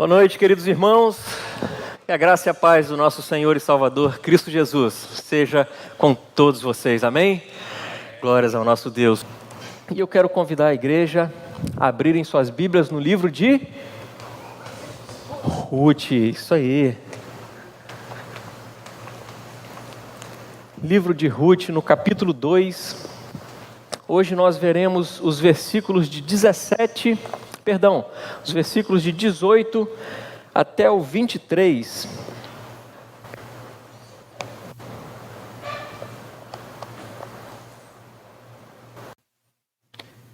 Boa noite, queridos irmãos. Que a graça e a paz do nosso Senhor e Salvador, Cristo Jesus, seja com todos vocês. Amém? Glórias ao nosso Deus. E eu quero convidar a igreja a abrirem suas Bíblias no livro de Ruth. Isso aí. Livro de Ruth, no capítulo 2. Hoje nós veremos os versículos de 18 até o 23.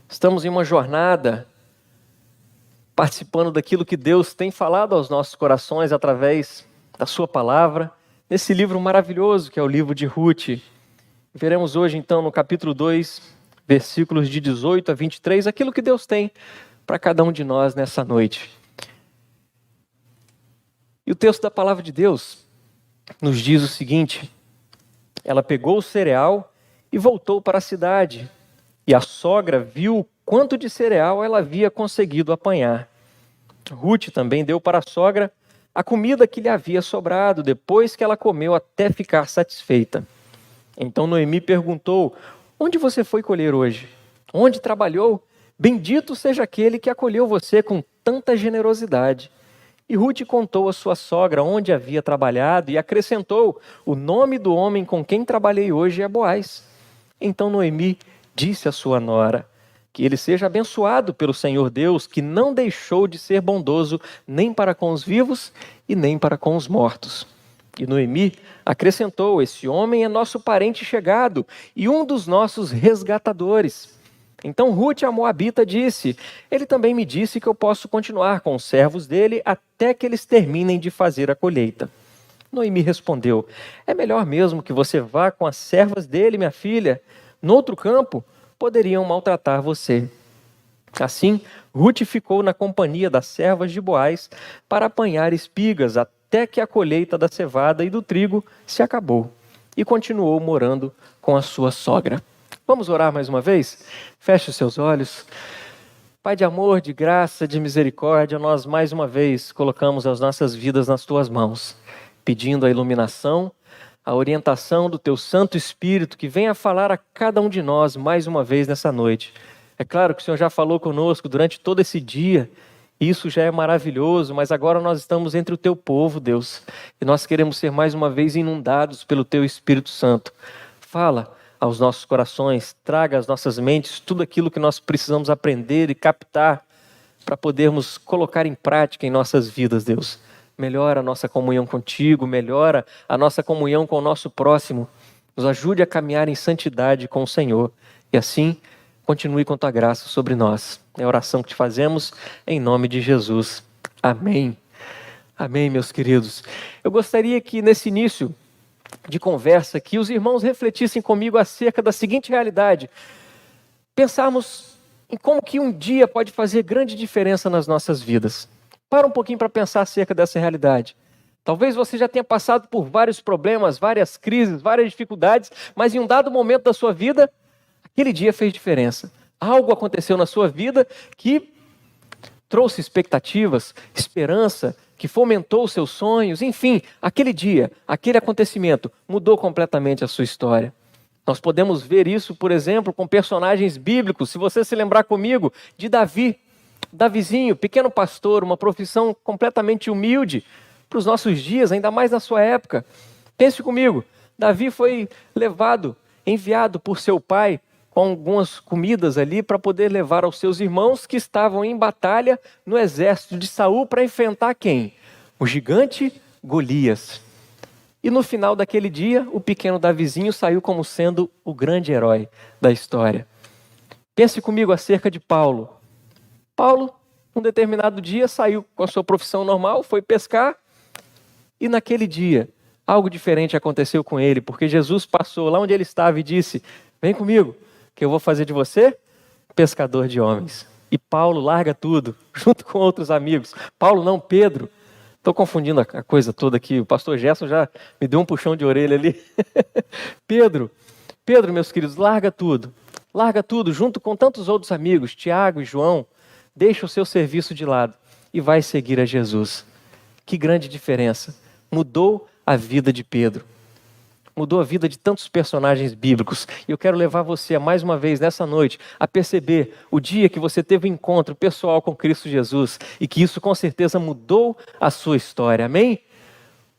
Estamos em uma jornada participando daquilo que Deus tem falado aos nossos corações através da sua palavra, nesse livro maravilhoso que é o livro de Ruth. Veremos hoje então no capítulo 2, versículos de 18 a 23, aquilo que Deus tem para cada um de nós nessa noite. E o texto da palavra de Deus nos diz o seguinte: ela pegou o cereal e voltou para a cidade, e a sogra viu quanto de cereal ela havia conseguido apanhar. Ruth também deu para a sogra a comida que lhe havia sobrado, depois que ela comeu até ficar satisfeita. Então Noemi perguntou: onde você foi colher hoje? Onde trabalhou? Bendito seja aquele que acolheu você com tanta generosidade. E Ruth contou à sua sogra onde havia trabalhado e acrescentou: o nome do homem com quem trabalhei hoje é Boaz. Então Noemi disse à sua nora: que ele seja abençoado pelo Senhor Deus, que não deixou de ser bondoso nem para com os vivos e nem para com os mortos. E Noemi acrescentou: esse homem é nosso parente chegado e um dos nossos resgatadores. Então Ruth, a moabita, disse: ele também me disse que eu posso continuar com os servos dele até que eles terminem de fazer a colheita. Noemi respondeu: é melhor mesmo que você vá com as servas dele, minha filha. No outro campo, poderiam maltratar você. Assim, Ruth ficou na companhia das servas de Boaz para apanhar espigas até que a colheita da cevada e do trigo se acabou, e continuou morando com a sua sogra. Vamos orar mais uma vez? Feche os seus olhos. Pai de amor, de graça, de misericórdia, nós mais uma vez colocamos as nossas vidas nas tuas mãos, pedindo a iluminação, a orientação do teu Santo Espírito, que venha falar a cada um de nós mais uma vez nessa noite. É claro que o Senhor já falou conosco durante todo esse dia, e isso já é maravilhoso, mas agora nós estamos entre o teu povo, Deus, e nós queremos ser mais uma vez inundados pelo teu Espírito Santo. Fala aos nossos corações, traga às nossas mentes tudo aquilo que nós precisamos aprender e captar para podermos colocar em prática em nossas vidas, Deus. Melhora a nossa comunhão contigo, melhora a nossa comunhão com o nosso próximo. Nos ajude a caminhar em santidade com o Senhor. E assim, continue com tua graça sobre nós. É a oração que te fazemos em nome de Jesus. Amém. Amém, meus queridos. Eu gostaria que nesse início de conversa aqui, os irmãos refletissem comigo acerca da seguinte realidade. Pensarmos em como que um dia pode fazer grande diferença nas nossas vidas. Para um pouquinho para pensar acerca dessa realidade. Talvez você já tenha passado por vários problemas, várias crises, várias dificuldades, mas em um dado momento da sua vida, aquele dia fez diferença. Algo aconteceu na sua vida que trouxe expectativas, esperança, que fomentou os seus sonhos, enfim, aquele dia, aquele acontecimento mudou completamente a sua história. Nós podemos ver isso, por exemplo, com personagens bíblicos. Se você se lembrar comigo de Davizinho, pequeno pastor, uma profissão completamente humilde para os nossos dias, ainda mais na sua época. Pense comigo, Davi foi enviado por seu pai com algumas comidas ali para poder levar aos seus irmãos que estavam em batalha no exército de Saul para enfrentar quem? O gigante Golias. E no final daquele dia, o pequeno Davizinho saiu como sendo o grande herói da história. Pense comigo acerca de Paulo. Paulo, um determinado dia, saiu com a sua profissão normal, foi pescar, e naquele dia, algo diferente aconteceu com ele, porque Jesus passou lá onde ele estava e disse: vem comigo, que eu vou fazer de você pescador de homens. E Paulo larga tudo, junto com outros amigos. Paulo não, Pedro. Estou confundindo a coisa toda aqui, o pastor Gerson já me deu um puxão de orelha ali. Pedro, meus queridos, larga tudo, junto com tantos outros amigos, Tiago e João, deixa o seu serviço de lado e vai seguir a Jesus. Que grande diferença! Mudou a vida de Pedro. Mudou a vida de tantos personagens bíblicos. E eu quero levar você, mais uma vez, nessa noite, a perceber o dia que você teve um encontro pessoal com Cristo Jesus e que isso, com certeza, mudou a sua história. Amém?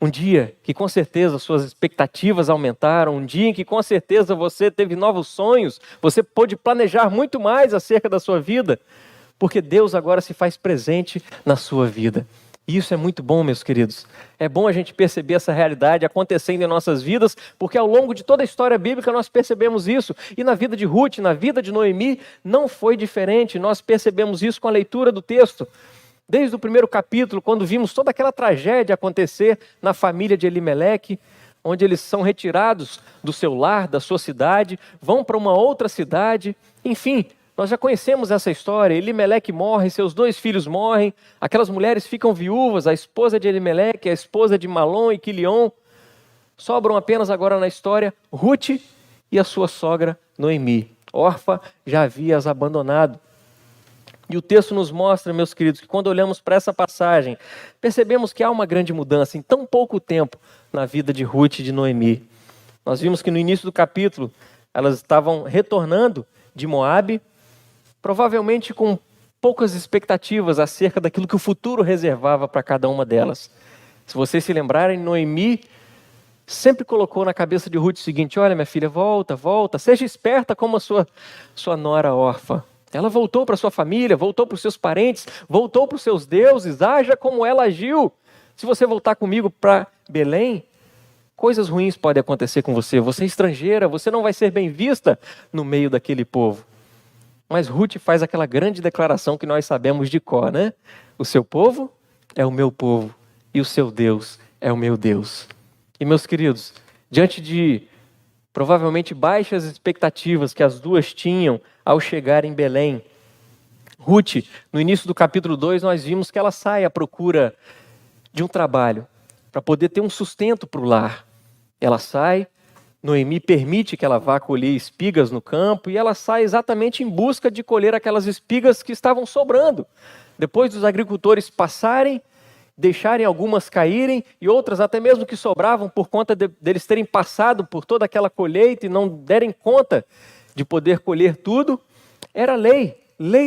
Um dia que, com certeza, suas expectativas aumentaram. Um dia em que, com certeza, você teve novos sonhos. Você pôde planejar muito mais acerca da sua vida. Porque Deus agora se faz presente na sua vida. E isso é muito bom, meus queridos. É bom a gente perceber essa realidade acontecendo em nossas vidas, porque ao longo de toda a história bíblica nós percebemos isso. E na vida de Ruth, na vida de Noemi, não foi diferente. Nós percebemos isso com a leitura do texto. Desde o primeiro capítulo, quando vimos toda aquela tragédia acontecer na família de Elimeleque, onde eles são retirados do seu lar, da sua cidade, vão para uma outra cidade, enfim... Nós já conhecemos essa história. Elimeleque morre, seus 2 filhos morrem, aquelas mulheres ficam viúvas, a esposa de Elimeleque, a esposa de Malom e Quilion. Sobram apenas agora na história Ruth e a sua sogra Noemi. Orfa já havia as abandonado. E o texto nos mostra, meus queridos, que quando olhamos para essa passagem, percebemos que há uma grande mudança em tão pouco tempo na vida de Ruth e de Noemi. Nós vimos que no início do capítulo, elas estavam retornando de Moabe, provavelmente com poucas expectativas acerca daquilo que o futuro reservava para cada uma delas. Se vocês se lembrarem, Noemi sempre colocou na cabeça de Ruth o seguinte: olha, minha filha, volta, seja esperta como a sua nora órfã. Ela voltou para sua família, voltou para os seus parentes, voltou para os seus deuses, haja como ela agiu. Se você voltar comigo para Belém, coisas ruins podem acontecer com você. Você é estrangeira, você não vai ser bem vista no meio daquele povo. Mas Ruth faz aquela grande declaração que nós sabemos de cor, né? O seu povo é o meu povo e o seu Deus é o meu Deus. E meus queridos, diante de provavelmente baixas expectativas que as duas tinham ao chegar em Belém, Ruth, no início do capítulo 2, nós vimos que ela sai à procura de um trabalho para poder ter um sustento para o lar. Ela sai, Noemi permite que ela vá colher espigas no campo e ela sai exatamente em busca de colher aquelas espigas que estavam sobrando. Depois dos agricultores passarem, deixarem algumas caírem e outras até mesmo que sobravam por conta deles terem passado por toda aquela colheita e não derem conta de poder colher tudo, era lei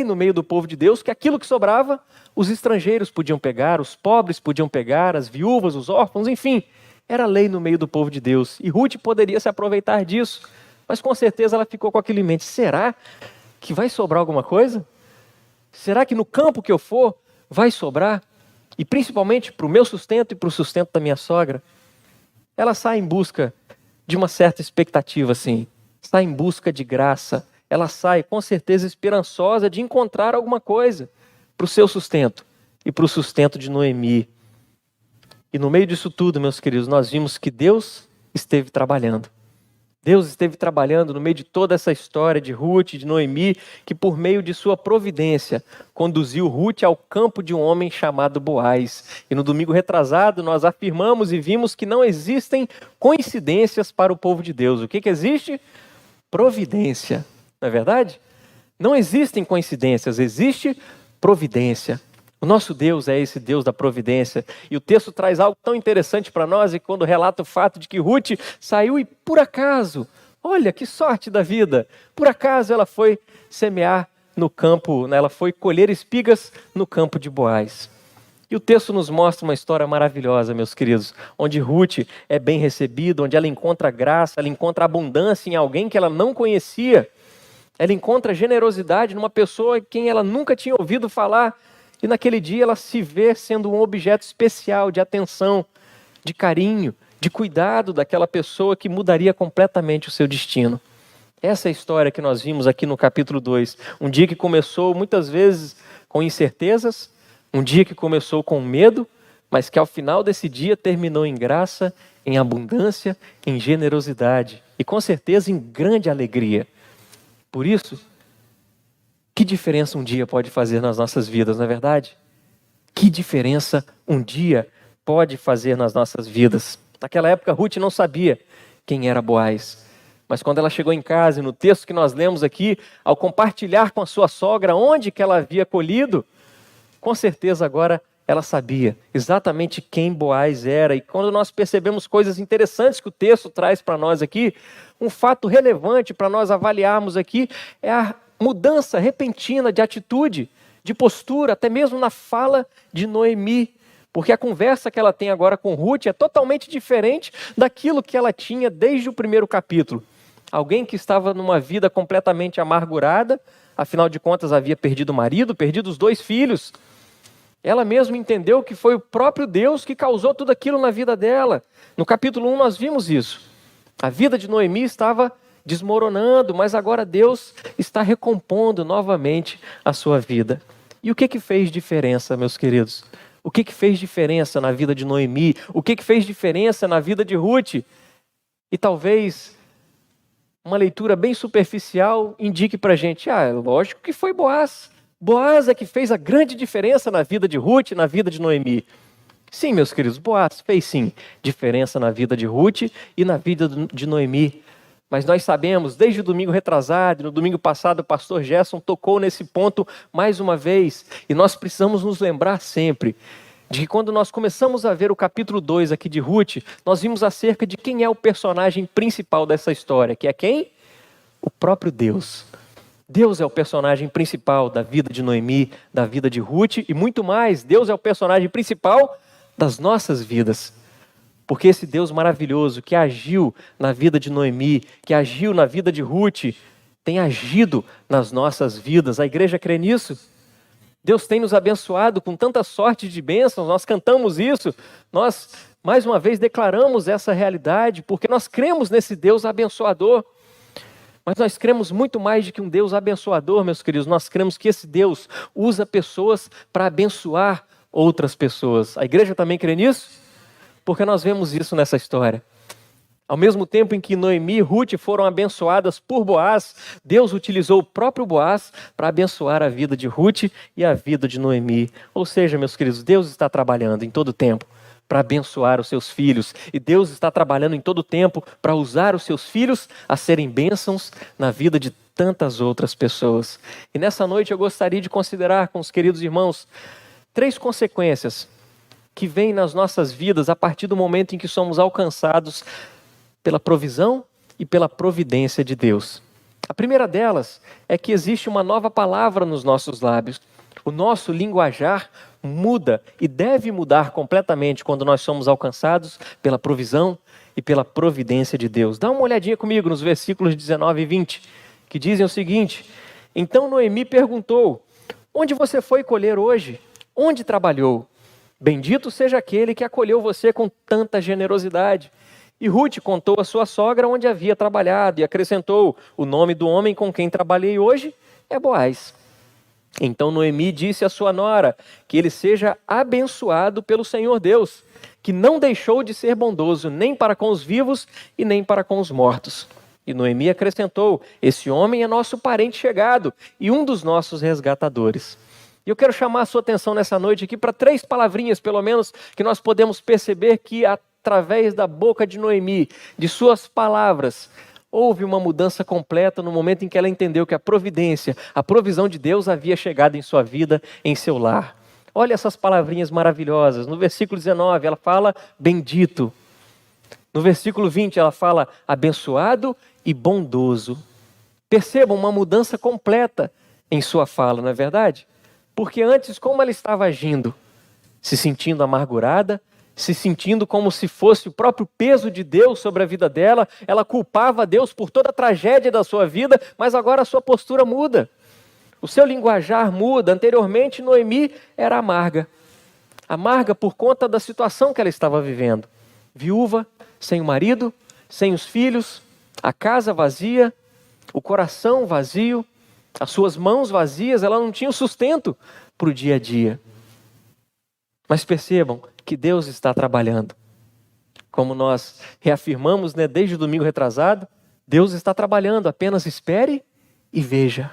no meio do povo de Deus que aquilo que sobrava, os estrangeiros podiam pegar, os pobres podiam pegar, as viúvas, os órfãos, enfim... Era lei no meio do povo de Deus. E Ruth poderia se aproveitar disso. Mas com certeza ela ficou com aquilo em mente. Será que vai sobrar alguma coisa? Será que no campo que eu for vai sobrar? E principalmente para o meu sustento e para o sustento da minha sogra? Ela sai em busca de uma certa expectativa, assim. Sai em busca de graça. Ela sai com certeza esperançosa de encontrar alguma coisa para o seu sustento e para o sustento de Noemi. E no meio disso tudo, meus queridos, nós vimos que Deus esteve trabalhando. Deus esteve trabalhando no meio de toda essa história de Ruth, de Noemi, que por meio de sua providência conduziu Ruth ao campo de um homem chamado Boaz. E no domingo retrasado nós afirmamos e vimos que não existem coincidências para o povo de Deus. O que existe? Providência. Não é verdade? Não existem coincidências, existe providência. O nosso Deus é esse Deus da providência. E o texto traz algo tão interessante para nós, e quando relata o fato de que Ruth saiu e por acaso, olha que sorte da vida, por acaso ela foi semear no campo, ela foi colher espigas no campo de Boaz. E o texto nos mostra uma história maravilhosa, meus queridos, onde Ruth é bem recebida, onde ela encontra graça, ela encontra abundância em alguém que ela não conhecia. Ela encontra generosidade numa pessoa quem ela nunca tinha ouvido falar. E naquele dia ela se vê sendo um objeto especial de atenção, de carinho, de cuidado daquela pessoa que mudaria completamente o seu destino. Essa é a história que nós vimos aqui no capítulo 2. Um dia que começou muitas vezes com incertezas, um dia que começou com medo, mas que ao final desse dia terminou em graça, em abundância, em generosidade e com certeza em grande alegria. Por isso, que diferença um dia pode fazer nas nossas vidas, não é verdade? Que diferença um dia pode fazer nas nossas vidas? Naquela época, Ruth não sabia quem era Boaz. Mas quando ela chegou em casa, e no texto que nós lemos aqui, ao compartilhar com a sua sogra onde que ela havia colhido, com certeza agora ela sabia exatamente quem Boaz era. E quando nós percebemos coisas interessantes que o texto traz para nós aqui, um fato relevante para nós avaliarmos aqui é a mudança repentina de atitude, de postura, até mesmo na fala de Noemi. Porque a conversa que ela tem agora com Ruth é totalmente diferente daquilo que ela tinha desde o primeiro capítulo. Alguém que estava numa vida completamente amargurada, afinal de contas havia perdido o marido, perdido os 2 filhos. Ela mesma entendeu que foi o próprio Deus que causou tudo aquilo na vida dela. No capítulo 1 nós vimos isso. A vida de Noemi estava desmoronando, mas agora Deus está recompondo novamente a sua vida. E o que fez diferença, meus queridos? O que fez diferença na vida de Noemi? O que fez diferença na vida de Ruth? E talvez uma leitura bem superficial indique para a gente, lógico que foi Boaz. Boaz é que fez a grande diferença na vida de Ruth e na vida de Noemi. Sim, meus queridos, Boaz fez sim diferença na vida de Ruth e na vida de Noemi. Mas nós sabemos, desde o domingo retrasado, no domingo passado, o pastor Gerson tocou nesse ponto mais uma vez. E nós precisamos nos lembrar sempre de que quando nós começamos a ver o capítulo 2 aqui de Ruth, nós vimos acerca de quem é o personagem principal dessa história, que é quem? O próprio Deus. Deus é o personagem principal da vida de Noemi, da vida de Ruth e muito mais. Deus é o personagem principal das nossas vidas. Porque esse Deus maravilhoso que agiu na vida de Noemi, que agiu na vida de Ruth, tem agido nas nossas vidas. A igreja crê nisso. Deus tem nos abençoado com tanta sorte de bênçãos, nós cantamos isso, nós mais uma vez declaramos essa realidade, porque nós cremos nesse Deus abençoador. Mas nós cremos muito mais do que um Deus abençoador, meus queridos. Nós cremos que esse Deus usa pessoas para abençoar outras pessoas. A igreja também crê nisso? Porque nós vemos isso nessa história. Ao mesmo tempo em que Noemi e Ruth foram abençoadas por Boaz, Deus utilizou o próprio Boaz para abençoar a vida de Ruth e a vida de Noemi. Ou seja, meus queridos, Deus está trabalhando em todo o tempo para abençoar os seus filhos. E Deus está trabalhando em todo o tempo para usar os seus filhos a serem bênçãos na vida de tantas outras pessoas. E nessa noite eu gostaria de considerar com os queridos irmãos 3 consequências que vêm nas nossas vidas a partir do momento em que somos alcançados pela provisão e pela providência de Deus. A primeira delas é que existe uma nova palavra nos nossos lábios. O nosso linguajar muda e deve mudar completamente quando nós somos alcançados pela provisão e pela providência de Deus. Dá uma olhadinha comigo nos versículos 19 e 20, que dizem o seguinte: Então Noemi perguntou, onde você foi colher hoje? Onde trabalhou? Bendito seja aquele que acolheu você com tanta generosidade. E Ruth contou à sua sogra onde havia trabalhado e acrescentou, o nome do homem com quem trabalhei hoje é Boaz. Então Noemi disse à sua nora que ele seja abençoado pelo Senhor Deus, que não deixou de ser bondoso nem para com os vivos e nem para com os mortos. E Noemi acrescentou, esse homem é nosso parente chegado e um dos nossos resgatadores. E eu quero chamar a sua atenção nessa noite aqui para 3 palavrinhas, pelo menos, que nós podemos perceber que através da boca de Noemi, de suas palavras, houve uma mudança completa no momento em que ela entendeu que a providência, a provisão de Deus havia chegado em sua vida, em seu lar. Olha essas palavrinhas maravilhosas. No versículo 19 ela fala bendito. No versículo 20 ela fala abençoado e bondoso. Percebam uma mudança completa em sua fala, não é verdade? Porque antes, como ela estava agindo? Se sentindo amargurada, se sentindo como se fosse o próprio peso de Deus sobre a vida dela, ela culpava Deus por toda a tragédia da sua vida, mas agora a sua postura muda. O seu linguajar muda. Anteriormente, Noemi era amarga. Amarga por conta da situação que ela estava vivendo. Viúva, sem o marido, sem os filhos, a casa vazia, o coração vazio, as suas mãos vazias, ela não tinha o sustento para o dia a dia. Mas percebam que Deus está trabalhando. Como nós reafirmamos, desde o domingo retrasado, Deus está trabalhando, apenas espere e veja.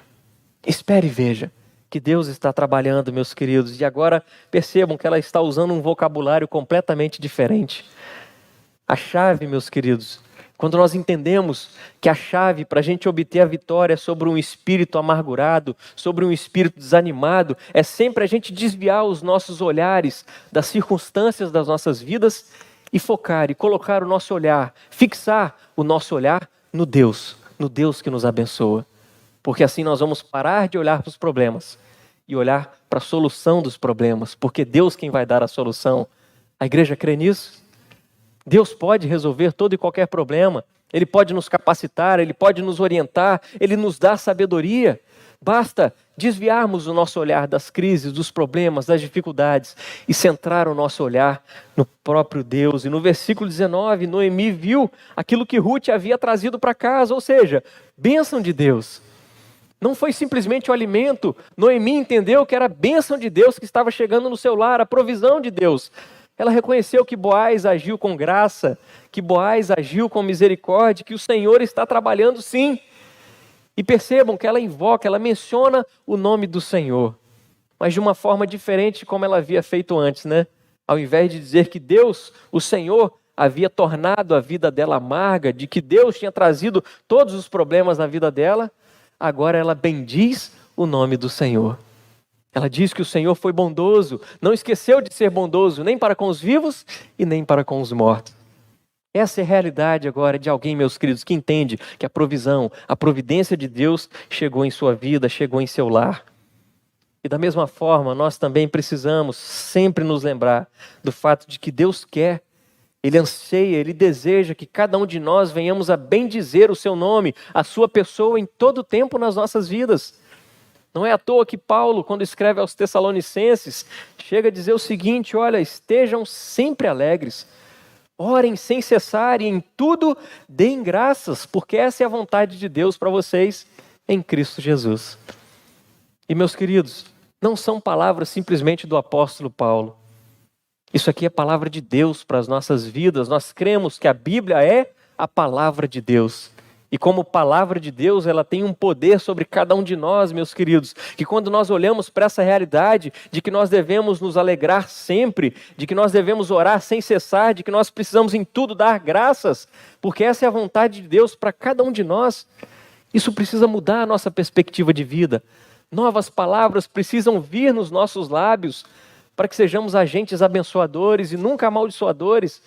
Espere e veja que Deus está trabalhando, meus queridos. E agora percebam que ela está usando um vocabulário completamente diferente. A chave, meus queridos, Quando nós entendemos que a chave para a gente obter a vitória sobre um espírito amargurado, sobre um espírito desanimado, é sempre a gente desviar os nossos olhares das circunstâncias das nossas vidas e focar e colocar o nosso olhar, fixar o nosso olhar no Deus que nos abençoa. Porque assim nós vamos parar de olhar para os problemas e olhar para a solução dos problemas, porque Deus quem vai dar a solução. A igreja crê nisso? Deus pode resolver todo e qualquer problema. Ele pode nos capacitar, Ele pode nos orientar, Ele nos dá sabedoria. Basta desviarmos o nosso olhar das crises, dos problemas, das dificuldades e centrar o nosso olhar no próprio Deus. E no versículo 19, Noemi viu aquilo que Ruth havia trazido para casa, ou seja, bênção de Deus. Não foi simplesmente o alimento. Noemi entendeu que era a bênção de Deus que estava chegando no seu lar, a provisão de Deus. Ela reconheceu que Boaz agiu com graça, que Boaz agiu com misericórdia, que o Senhor está trabalhando sim. E percebam que ela invoca, ela menciona o nome do Senhor, mas de uma forma diferente como ela havia feito antes, né? Ao invés de dizer que Deus, o Senhor, havia tornado a vida dela amarga, de que Deus tinha trazido todos os problemas na vida dela, agora ela bendiz o nome do Senhor. Ela diz que o Senhor foi bondoso, não esqueceu de ser bondoso, nem para com os vivos e nem para com os mortos. Essa é a realidade agora de alguém, meus queridos, que entende que a provisão, a providência de Deus chegou em sua vida, chegou em seu lar. E da mesma forma, nós também precisamos sempre nos lembrar do fato de que Deus quer, Ele anseia, Ele deseja que cada um de nós venhamos a bendizer o seu nome, a sua pessoa em todo o tempo nas nossas vidas. Não é à toa que Paulo, quando escreve aos Tessalonicenses, chega a dizer o seguinte: olha, estejam sempre alegres, orem sem cessar e em tudo deem graças, porque essa é a vontade de Deus para vocês em Cristo Jesus. E meus queridos, não são palavras simplesmente do apóstolo Paulo. Isso aqui é palavra de Deus para as nossas vidas. Nós cremos que a Bíblia é a palavra de Deus. E como palavra de Deus, ela tem um poder sobre cada um de nós, meus queridos, que quando nós olhamos para essa realidade de que nós devemos nos alegrar sempre, de que nós devemos orar sem cessar, de que nós precisamos em tudo dar graças, porque essa é a vontade de Deus para cada um de nós, isso precisa mudar a nossa perspectiva de vida. Novas palavras precisam vir nos nossos lábios para que sejamos agentes abençoadores e nunca amaldiçoadores,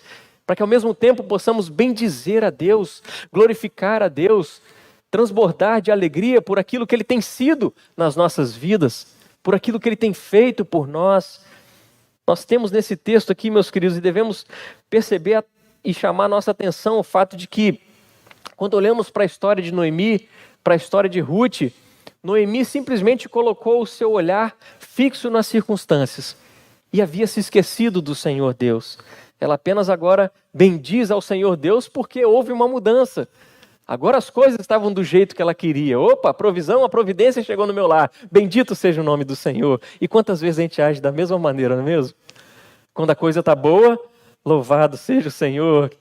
para que ao mesmo tempo possamos bendizer a Deus, glorificar a Deus, transbordar de alegria por aquilo que Ele tem sido nas nossas vidas, por aquilo que Ele tem feito por nós. Nós temos nesse texto aqui, meus queridos, e devemos perceber e chamar nossa atenção o fato de que, quando olhamos para a história de Noemi, para a história de Ruth, Noemi simplesmente colocou o seu olhar fixo nas circunstâncias e havia se esquecido do Senhor Deus. Ela apenas agora bendiz ao Senhor Deus porque houve uma mudança. Agora as coisas estavam do jeito que ela queria. Opa, a provisão, a providência chegou no meu lar. Bendito seja o nome do Senhor. E quantas vezes a gente age da mesma maneira, não é mesmo? Quando a coisa está boa, louvado seja o Senhor,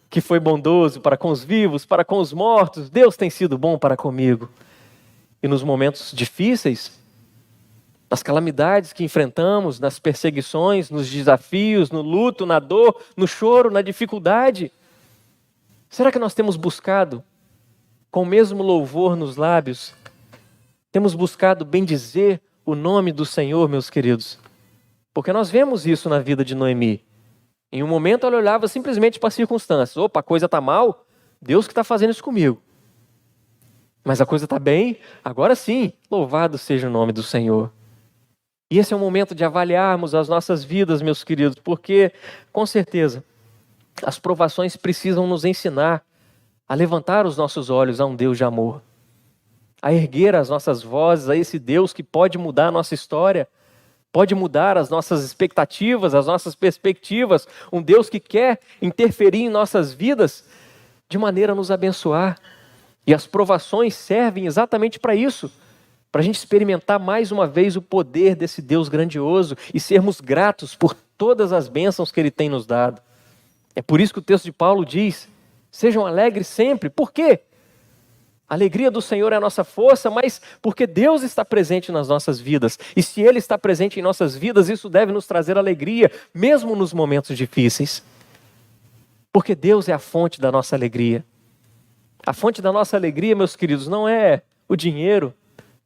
que foi bondoso para com os vivos, para com os mortos. Deus tem sido bom para comigo. E nos momentos difíceis, nas calamidades que enfrentamos, nas perseguições, nos desafios, no luto, na dor, no choro, na dificuldade, será que nós temos buscado, com o mesmo louvor nos lábios, temos buscado bendizer o nome do Senhor, meus queridos? Porque nós vemos isso na vida de Noemi. Em um momento ela olhava simplesmente para as circunstâncias. Opa, a coisa está mal, Deus que está fazendo isso comigo. Mas a coisa está bem, agora sim, louvado seja o nome do Senhor. E esse é o momento de avaliarmos as nossas vidas, meus queridos, porque, com certeza, as provações precisam nos ensinar a levantar os nossos olhos a um Deus de amor, a erguer as nossas vozes a esse Deus que pode mudar a nossa história, pode mudar as nossas expectativas, as nossas perspectivas, um Deus que quer interferir em nossas vidas de maneira a nos abençoar. E as provações servem exatamente para isso, para a gente experimentar mais uma vez o poder desse Deus grandioso e sermos gratos por todas as bênçãos que Ele tem nos dado. É por isso que o texto de Paulo diz: sejam alegres sempre. Por quê? A alegria do Senhor é a nossa força, mas porque Deus está presente nas nossas vidas. E se Ele está presente em nossas vidas, isso deve nos trazer alegria, mesmo nos momentos difíceis. Porque Deus é a fonte da nossa alegria. A fonte da nossa alegria, meus queridos, não é o dinheiro,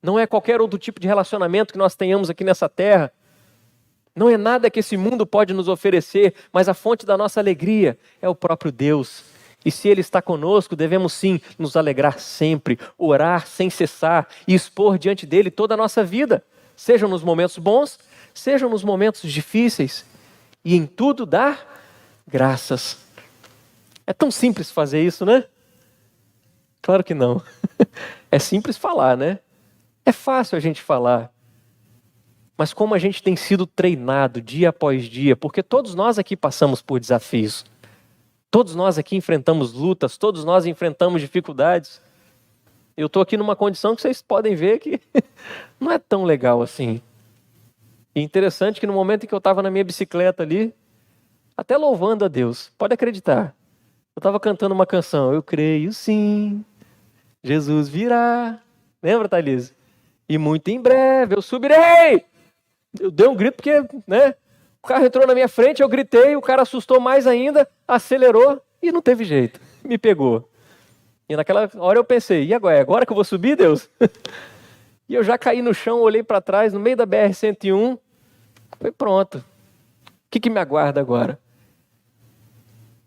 não é qualquer outro tipo de relacionamento que nós tenhamos aqui nessa terra, não é nada que esse mundo pode nos oferecer, mas a fonte da nossa alegria é o próprio Deus. E se Ele está conosco, devemos sim nos alegrar sempre, orar sem cessar e expor diante dEle toda a nossa vida, sejam nos momentos bons, sejam nos momentos difíceis, e em tudo dar graças. É tão simples fazer isso, né? Claro que não. É simples falar, né? É fácil a gente falar. Mas como a gente tem sido treinado dia após dia, porque todos nós aqui passamos por desafios. Todos nós aqui enfrentamos lutas, todos nós enfrentamos dificuldades. Eu estou aqui numa condição que vocês podem ver que não é tão legal assim. E interessante que no momento em que eu estava na minha bicicleta ali, até louvando a Deus, pode acreditar, eu estava cantando uma canção, eu creio sim, Jesus virá. Lembra, Thalise? E muito em breve eu subirei. Eu dei um grito porque, né? O carro entrou na minha frente, eu gritei, o cara assustou mais ainda, acelerou e não teve jeito. Me pegou. E naquela hora eu pensei, e agora? É agora que eu vou subir, Deus? E eu já caí no chão, olhei para trás, no meio da BR-101, foi pronto. O que me aguarda agora?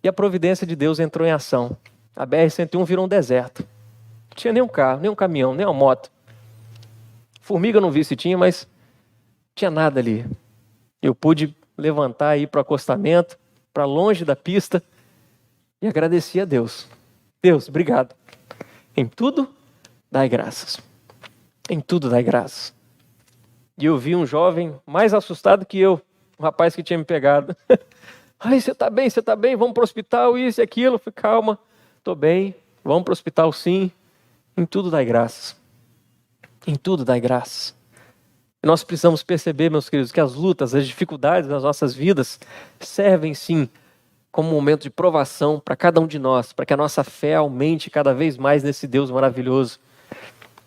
E a providência de Deus entrou em ação. A BR-101 virou um deserto. Não tinha nem um carro, nem um caminhão, nem uma moto. Formiga eu não vi se tinha, mas tinha nada ali. Eu pude levantar e ir para o acostamento, para longe da pista, e agradeci a Deus. Deus, obrigado. Em tudo, dai graças. Em tudo, dai graças. E eu vi um jovem mais assustado que eu, um rapaz que tinha me pegado. Ai, você está bem, vamos para o hospital, isso e aquilo. Eu falei, calma, estou bem, vamos para o hospital sim. Em tudo, dai graças. Em tudo, dai graças. E nós precisamos perceber, meus queridos, que as lutas, as dificuldades das nossas vidas servem sim como um momento de provação para cada um de nós, para que a nossa fé aumente cada vez mais nesse Deus maravilhoso,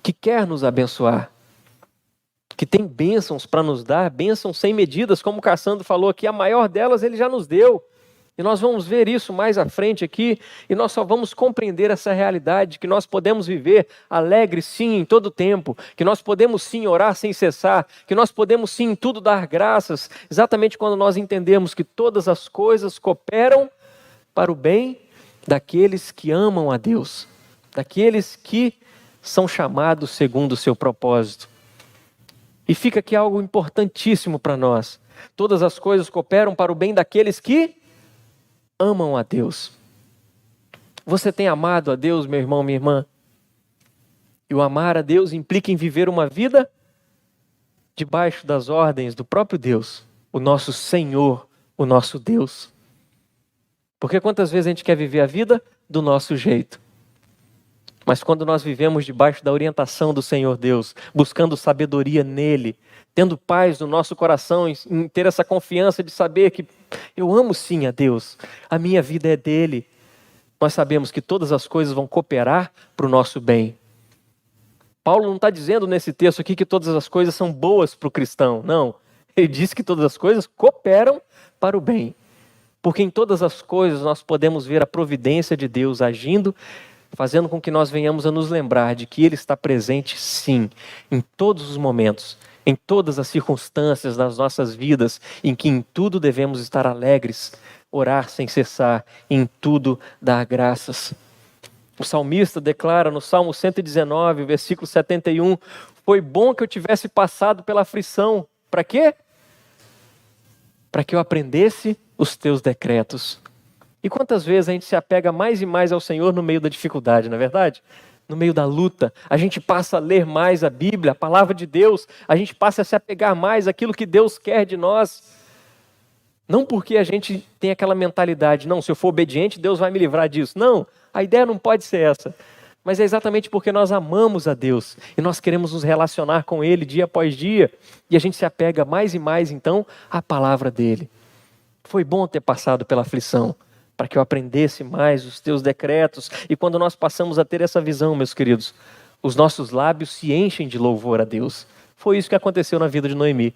que quer nos abençoar, que tem bênçãos para nos dar, bênçãos sem medidas, como o Cassandro falou aqui, a maior delas Ele já nos deu. E nós vamos ver isso mais à frente aqui, e nós só vamos compreender essa realidade, que nós podemos viver alegres sim em todo o tempo, que nós podemos sim orar sem cessar, que nós podemos sim em tudo dar graças, exatamente quando nós entendemos que todas as coisas cooperam para o bem daqueles que amam a Deus, daqueles que são chamados segundo o seu propósito. E fica aqui algo importantíssimo para nós. Todas as coisas cooperam para o bem daqueles que amam a Deus. Você tem amado a Deus, meu irmão, minha irmã? E o amar a Deus implica em viver uma vida debaixo das ordens do próprio Deus, o nosso Senhor, o nosso Deus. Porque quantas vezes a gente quer viver a vida do nosso jeito? Mas quando nós vivemos debaixo da orientação do Senhor Deus, buscando sabedoria nele, tendo paz no nosso coração, em ter essa confiança de saber que eu amo sim a Deus, a minha vida é dele, nós sabemos que todas as coisas vão cooperar para o nosso bem. Paulo não está dizendo nesse texto aqui que todas as coisas são boas para o cristão, não. Ele diz que todas as coisas cooperam para o bem. Porque em todas as coisas nós podemos ver a providência de Deus agindo, fazendo com que nós venhamos a nos lembrar de que Ele está presente, sim, em todos os momentos, em todas as circunstâncias das nossas vidas, em que em tudo devemos estar alegres, orar sem cessar, em tudo dar graças. O salmista declara no Salmo 119, versículo 71, foi bom que eu tivesse passado pela aflição. Para quê? Para que eu aprendesse os teus decretos. E quantas vezes a gente se apega mais e mais ao Senhor no meio da dificuldade, não é verdade? No meio da luta, a gente passa a ler mais a Bíblia, a palavra de Deus, a gente passa a se apegar mais àquilo que Deus quer de nós. Não porque a gente tem aquela mentalidade, não, se eu for obediente, Deus vai me livrar disso. Não, a ideia não pode ser essa. Mas é exatamente porque nós amamos a Deus e nós queremos nos relacionar com Ele dia após dia e a gente se apega mais e mais, então, à palavra dEle. Foi bom ter passado pela aflição, para que eu aprendesse mais os teus decretos. E quando nós passamos a ter essa visão, meus queridos, os nossos lábios se enchem de louvor a Deus. Foi isso que aconteceu na vida de Noemi.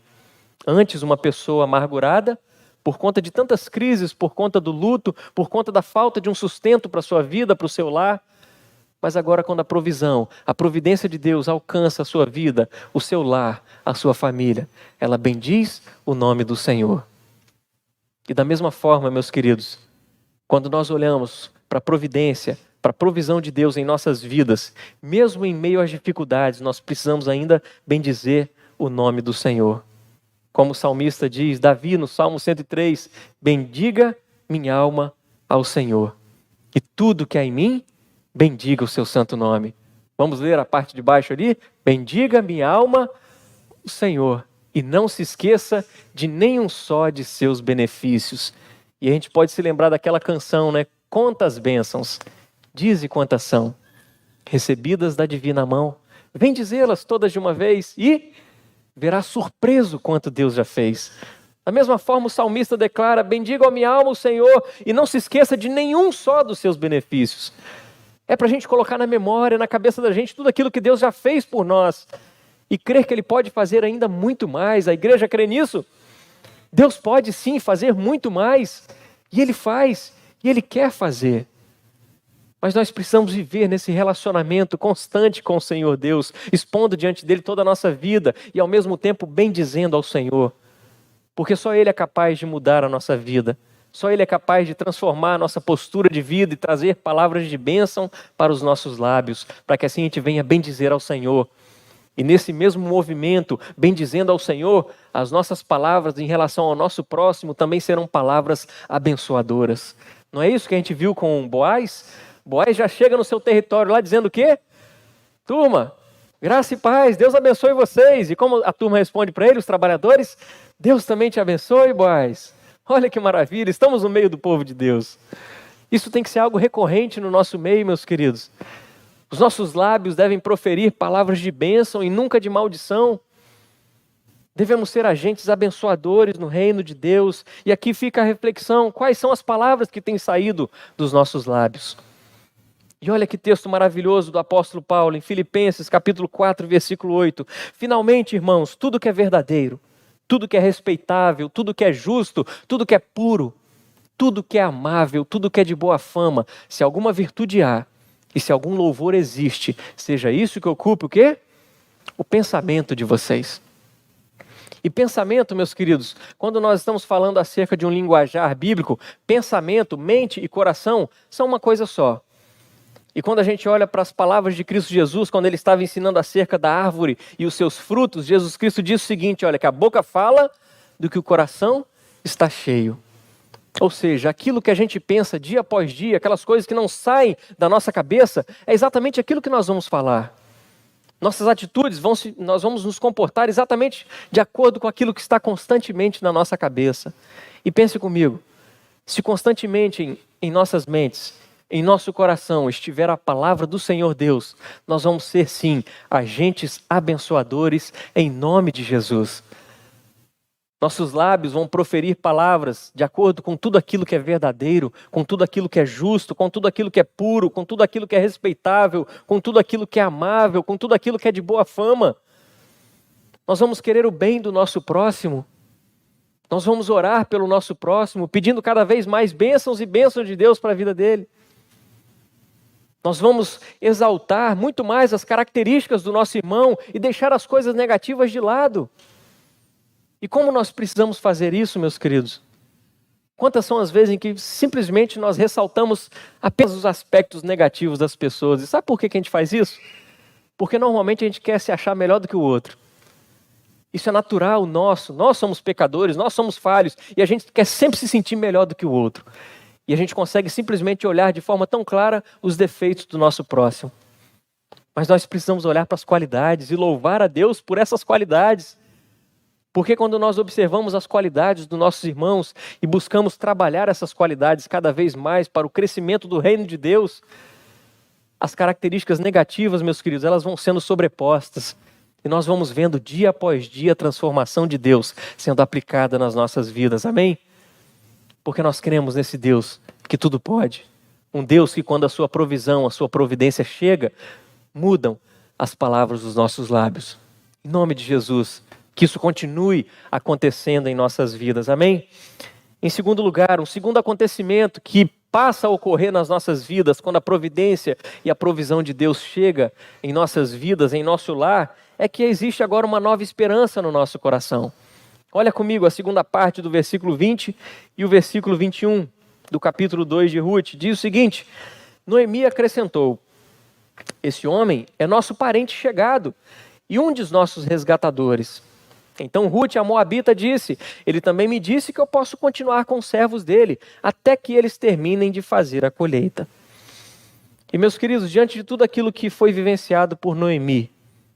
Antes, uma pessoa amargurada, por conta de tantas crises, por conta do luto, por conta da falta de um sustento para a sua vida, para o seu lar. Mas agora quando a provisão, a providência de Deus alcança a sua vida, o seu lar, a sua família, ela bendiz o nome do Senhor. E da mesma forma, meus queridos, quando nós olhamos para a providência, para a provisão de Deus em nossas vidas, mesmo em meio às dificuldades, nós precisamos ainda bendizer o nome do Senhor. Como o salmista diz, Davi no Salmo 103, bendiga minha alma ao Senhor, e tudo que há em mim, bendiga o seu santo nome. Vamos ler a parte de baixo ali? Bendiga minha alma o Senhor, e não se esqueça de nenhum só de seus benefícios. E a gente pode se lembrar daquela canção, né? Quantas bênçãos, dize quantas são, recebidas da divina mão. Vem dizê-las todas de uma vez e verá surpreso quanto Deus já fez. Da mesma forma o salmista declara, bendiga a minha alma o Senhor e não se esqueça de nenhum só dos seus benefícios. É para a gente colocar na memória, na cabeça da gente, tudo aquilo que Deus já fez por nós e crer que Ele pode fazer ainda muito mais. A igreja crê nisso? Deus pode sim fazer muito mais e Ele faz e Ele quer fazer. Mas nós precisamos viver nesse relacionamento constante com o Senhor Deus, expondo diante dEle toda a nossa vida e ao mesmo tempo bendizendo ao Senhor. Porque só Ele é capaz de mudar a nossa vida. Só Ele é capaz de transformar a nossa postura de vida e trazer palavras de bênção para os nossos lábios, para que assim a gente venha bendizer ao Senhor. E nesse mesmo movimento, bendizendo ao Senhor, as nossas palavras em relação ao nosso próximo também serão palavras abençoadoras. Não é isso que a gente viu com Boaz? Boaz já chega no seu território lá dizendo o quê? Turma, graça e paz, Deus abençoe vocês. E como a turma responde para ele, os trabalhadores? Deus também te abençoe, Boaz. Olha que maravilha, estamos no meio do povo de Deus. Isso tem que ser algo recorrente no nosso meio, meus queridos. Os nossos lábios devem proferir palavras de bênção e nunca de maldição. Devemos ser agentes abençoadores no reino de Deus. E aqui fica a reflexão, quais são as palavras que têm saído dos nossos lábios? E olha que texto maravilhoso do apóstolo Paulo, em Filipenses, capítulo 4, versículo 8. Finalmente, irmãos, tudo que é verdadeiro, tudo que é respeitável, tudo que é justo, tudo que é puro, tudo que é amável, tudo que é de boa fama, se alguma virtude há e se algum louvor existe, seja isso que ocupe o quê? O pensamento de vocês. E pensamento, meus queridos, quando nós estamos falando acerca de um linguajar bíblico, pensamento, mente e coração são uma coisa só. E quando a gente olha para as palavras de Cristo Jesus, quando Ele estava ensinando acerca da árvore e os seus frutos, Jesus Cristo diz o seguinte, olha, que a boca fala do que o coração está cheio. Ou seja, aquilo que a gente pensa dia após dia, aquelas coisas que não saem da nossa cabeça, é exatamente aquilo que nós vamos falar. Nossas atitudes, nós vamos nos comportar exatamente de acordo com aquilo que está constantemente na nossa cabeça. E pense comigo, se constantemente em nossas mentes, em nosso coração estiver a palavra do Senhor Deus, nós vamos ser sim agentes abençoadores em nome de Jesus. Nossos lábios vão proferir palavras de acordo com tudo aquilo que é verdadeiro, com tudo aquilo que é justo, com tudo aquilo que é puro, com tudo aquilo que é respeitável, com tudo aquilo que é amável, com tudo aquilo que é de boa fama. Nós vamos querer o bem do nosso próximo. Nós vamos orar pelo nosso próximo, pedindo cada vez mais bênçãos e bênçãos de Deus para a vida dele. Nós vamos exaltar muito mais as características do nosso irmão e deixar as coisas negativas de lado. E como nós precisamos fazer isso, meus queridos? Quantas são as vezes em que simplesmente nós ressaltamos apenas os aspectos negativos das pessoas? E sabe por que a gente faz isso? Porque normalmente a gente quer se achar melhor do que o outro. Isso é natural nosso, nós somos pecadores, nós somos falhos, e a gente quer sempre se sentir melhor do que o outro. E a gente consegue simplesmente olhar de forma tão clara os defeitos do nosso próximo. Mas nós precisamos olhar para as qualidades e louvar a Deus por essas qualidades. Porque quando nós observamos as qualidades dos nossos irmãos e buscamos trabalhar essas qualidades cada vez mais para o crescimento do reino de Deus, as características negativas, meus queridos, elas vão sendo sobrepostas. E nós vamos vendo dia após dia a transformação de Deus sendo aplicada nas nossas vidas. Amém? Porque nós cremos nesse Deus que tudo pode. Um Deus que quando a sua provisão, a sua providência chega, mudam as palavras dos nossos lábios. Em nome de Jesus, que isso continue acontecendo em nossas vidas. Amém? Em segundo lugar, um segundo acontecimento que passa a ocorrer nas nossas vidas, quando a providência e a provisão de Deus chega em nossas vidas, em nosso lar, é que existe agora uma nova esperança no nosso coração. Olha comigo a segunda parte do versículo 20 e o versículo 21 do capítulo 2 de Ruth. Diz o seguinte: Noemi acrescentou: esse homem é nosso parente chegado e um dos nossos resgatadores. Então Ruth, a moabita, disse: ele também me disse que eu posso continuar com os servos dele, até que eles terminem de fazer a colheita. E meus queridos, diante de tudo aquilo que foi vivenciado por Noemi,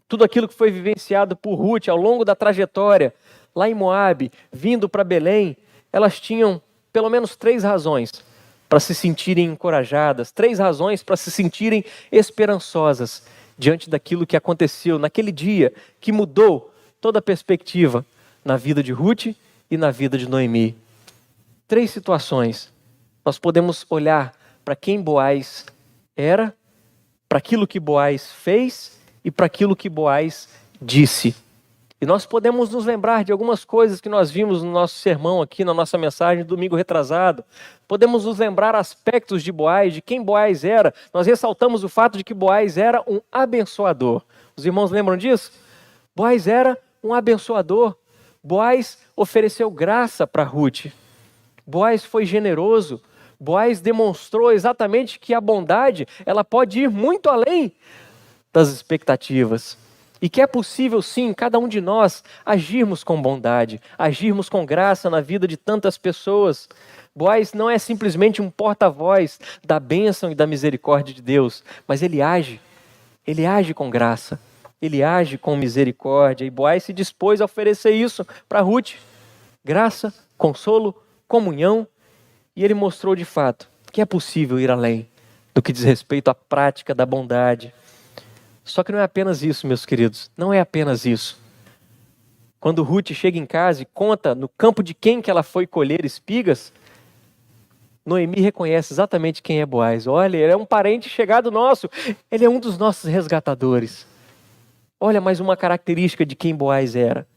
tudo aquilo que foi vivenciado por Ruth ao longo da trajetória, lá em Moabe, vindo para Belém, elas tinham pelo menos 3 razões para se sentirem encorajadas, 3 razões para se sentirem esperançosas diante daquilo que aconteceu naquele dia, que mudou toda a perspectiva na vida de Ruth e na vida de Noemi. 3 situações. Nós podemos olhar para quem Boaz era, para aquilo que Boaz fez e para aquilo que Boaz disse. E nós podemos nos lembrar de algumas coisas que nós vimos no nosso sermão aqui, na nossa mensagem do domingo retrasado. Podemos nos lembrar aspectos de Boaz, de quem Boaz era. Nós ressaltamos o fato de que Boaz era um abençoador. Os irmãos lembram disso? Boaz era um abençoador. Boaz ofereceu graça para Ruth. Boaz foi generoso. Boaz demonstrou exatamente que a bondade, ela pode ir muito além das expectativas. E que é possível sim, cada um de nós, agirmos com bondade, agirmos com graça na vida de tantas pessoas. Boaz não é simplesmente um porta-voz da bênção e da misericórdia de Deus, mas ele age com graça, ele age com misericórdia. E Boaz se dispôs a oferecer isso para Ruth: graça, consolo, comunhão. E ele mostrou de fato que é possível ir além do que diz respeito à prática da bondade. Só que não é apenas isso, meus queridos, não é apenas isso. Quando Ruth chega em casa e conta no campo de quem que ela foi colher espigas, Noemi reconhece exatamente quem é Boaz. Olha, ele é um parente chegado nosso, ele é um dos nossos resgatadores. Olha mais uma característica de quem Boaz era.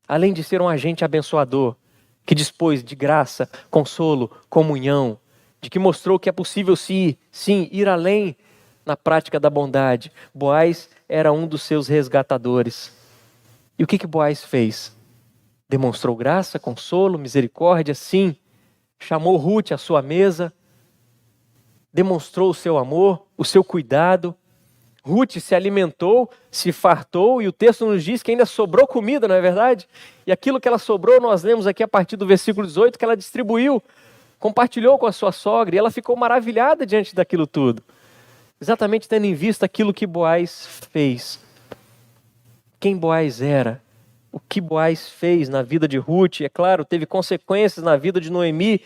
Além de ser um agente abençoador, que dispôs de graça, consolo, comunhão, de que mostrou que é possível sim, ir além na prática da bondade, Boaz era um dos seus resgatadores. E o que Boaz fez? Demonstrou graça, consolo, misericórdia, sim. Chamou Ruth à sua mesa, demonstrou o seu amor, o seu cuidado. Ruth se alimentou, se fartou, e o texto nos diz que ainda sobrou comida, não é verdade? E aquilo que ela sobrou, nós lemos aqui a partir do versículo 18, que ela distribuiu, compartilhou com a sua sogra, e ela ficou maravilhada diante daquilo tudo. Exatamente tendo em vista aquilo que Boaz fez. Quem Boaz era, o que Boaz fez na vida de Ruth, é claro, teve consequências na vida de Noemi.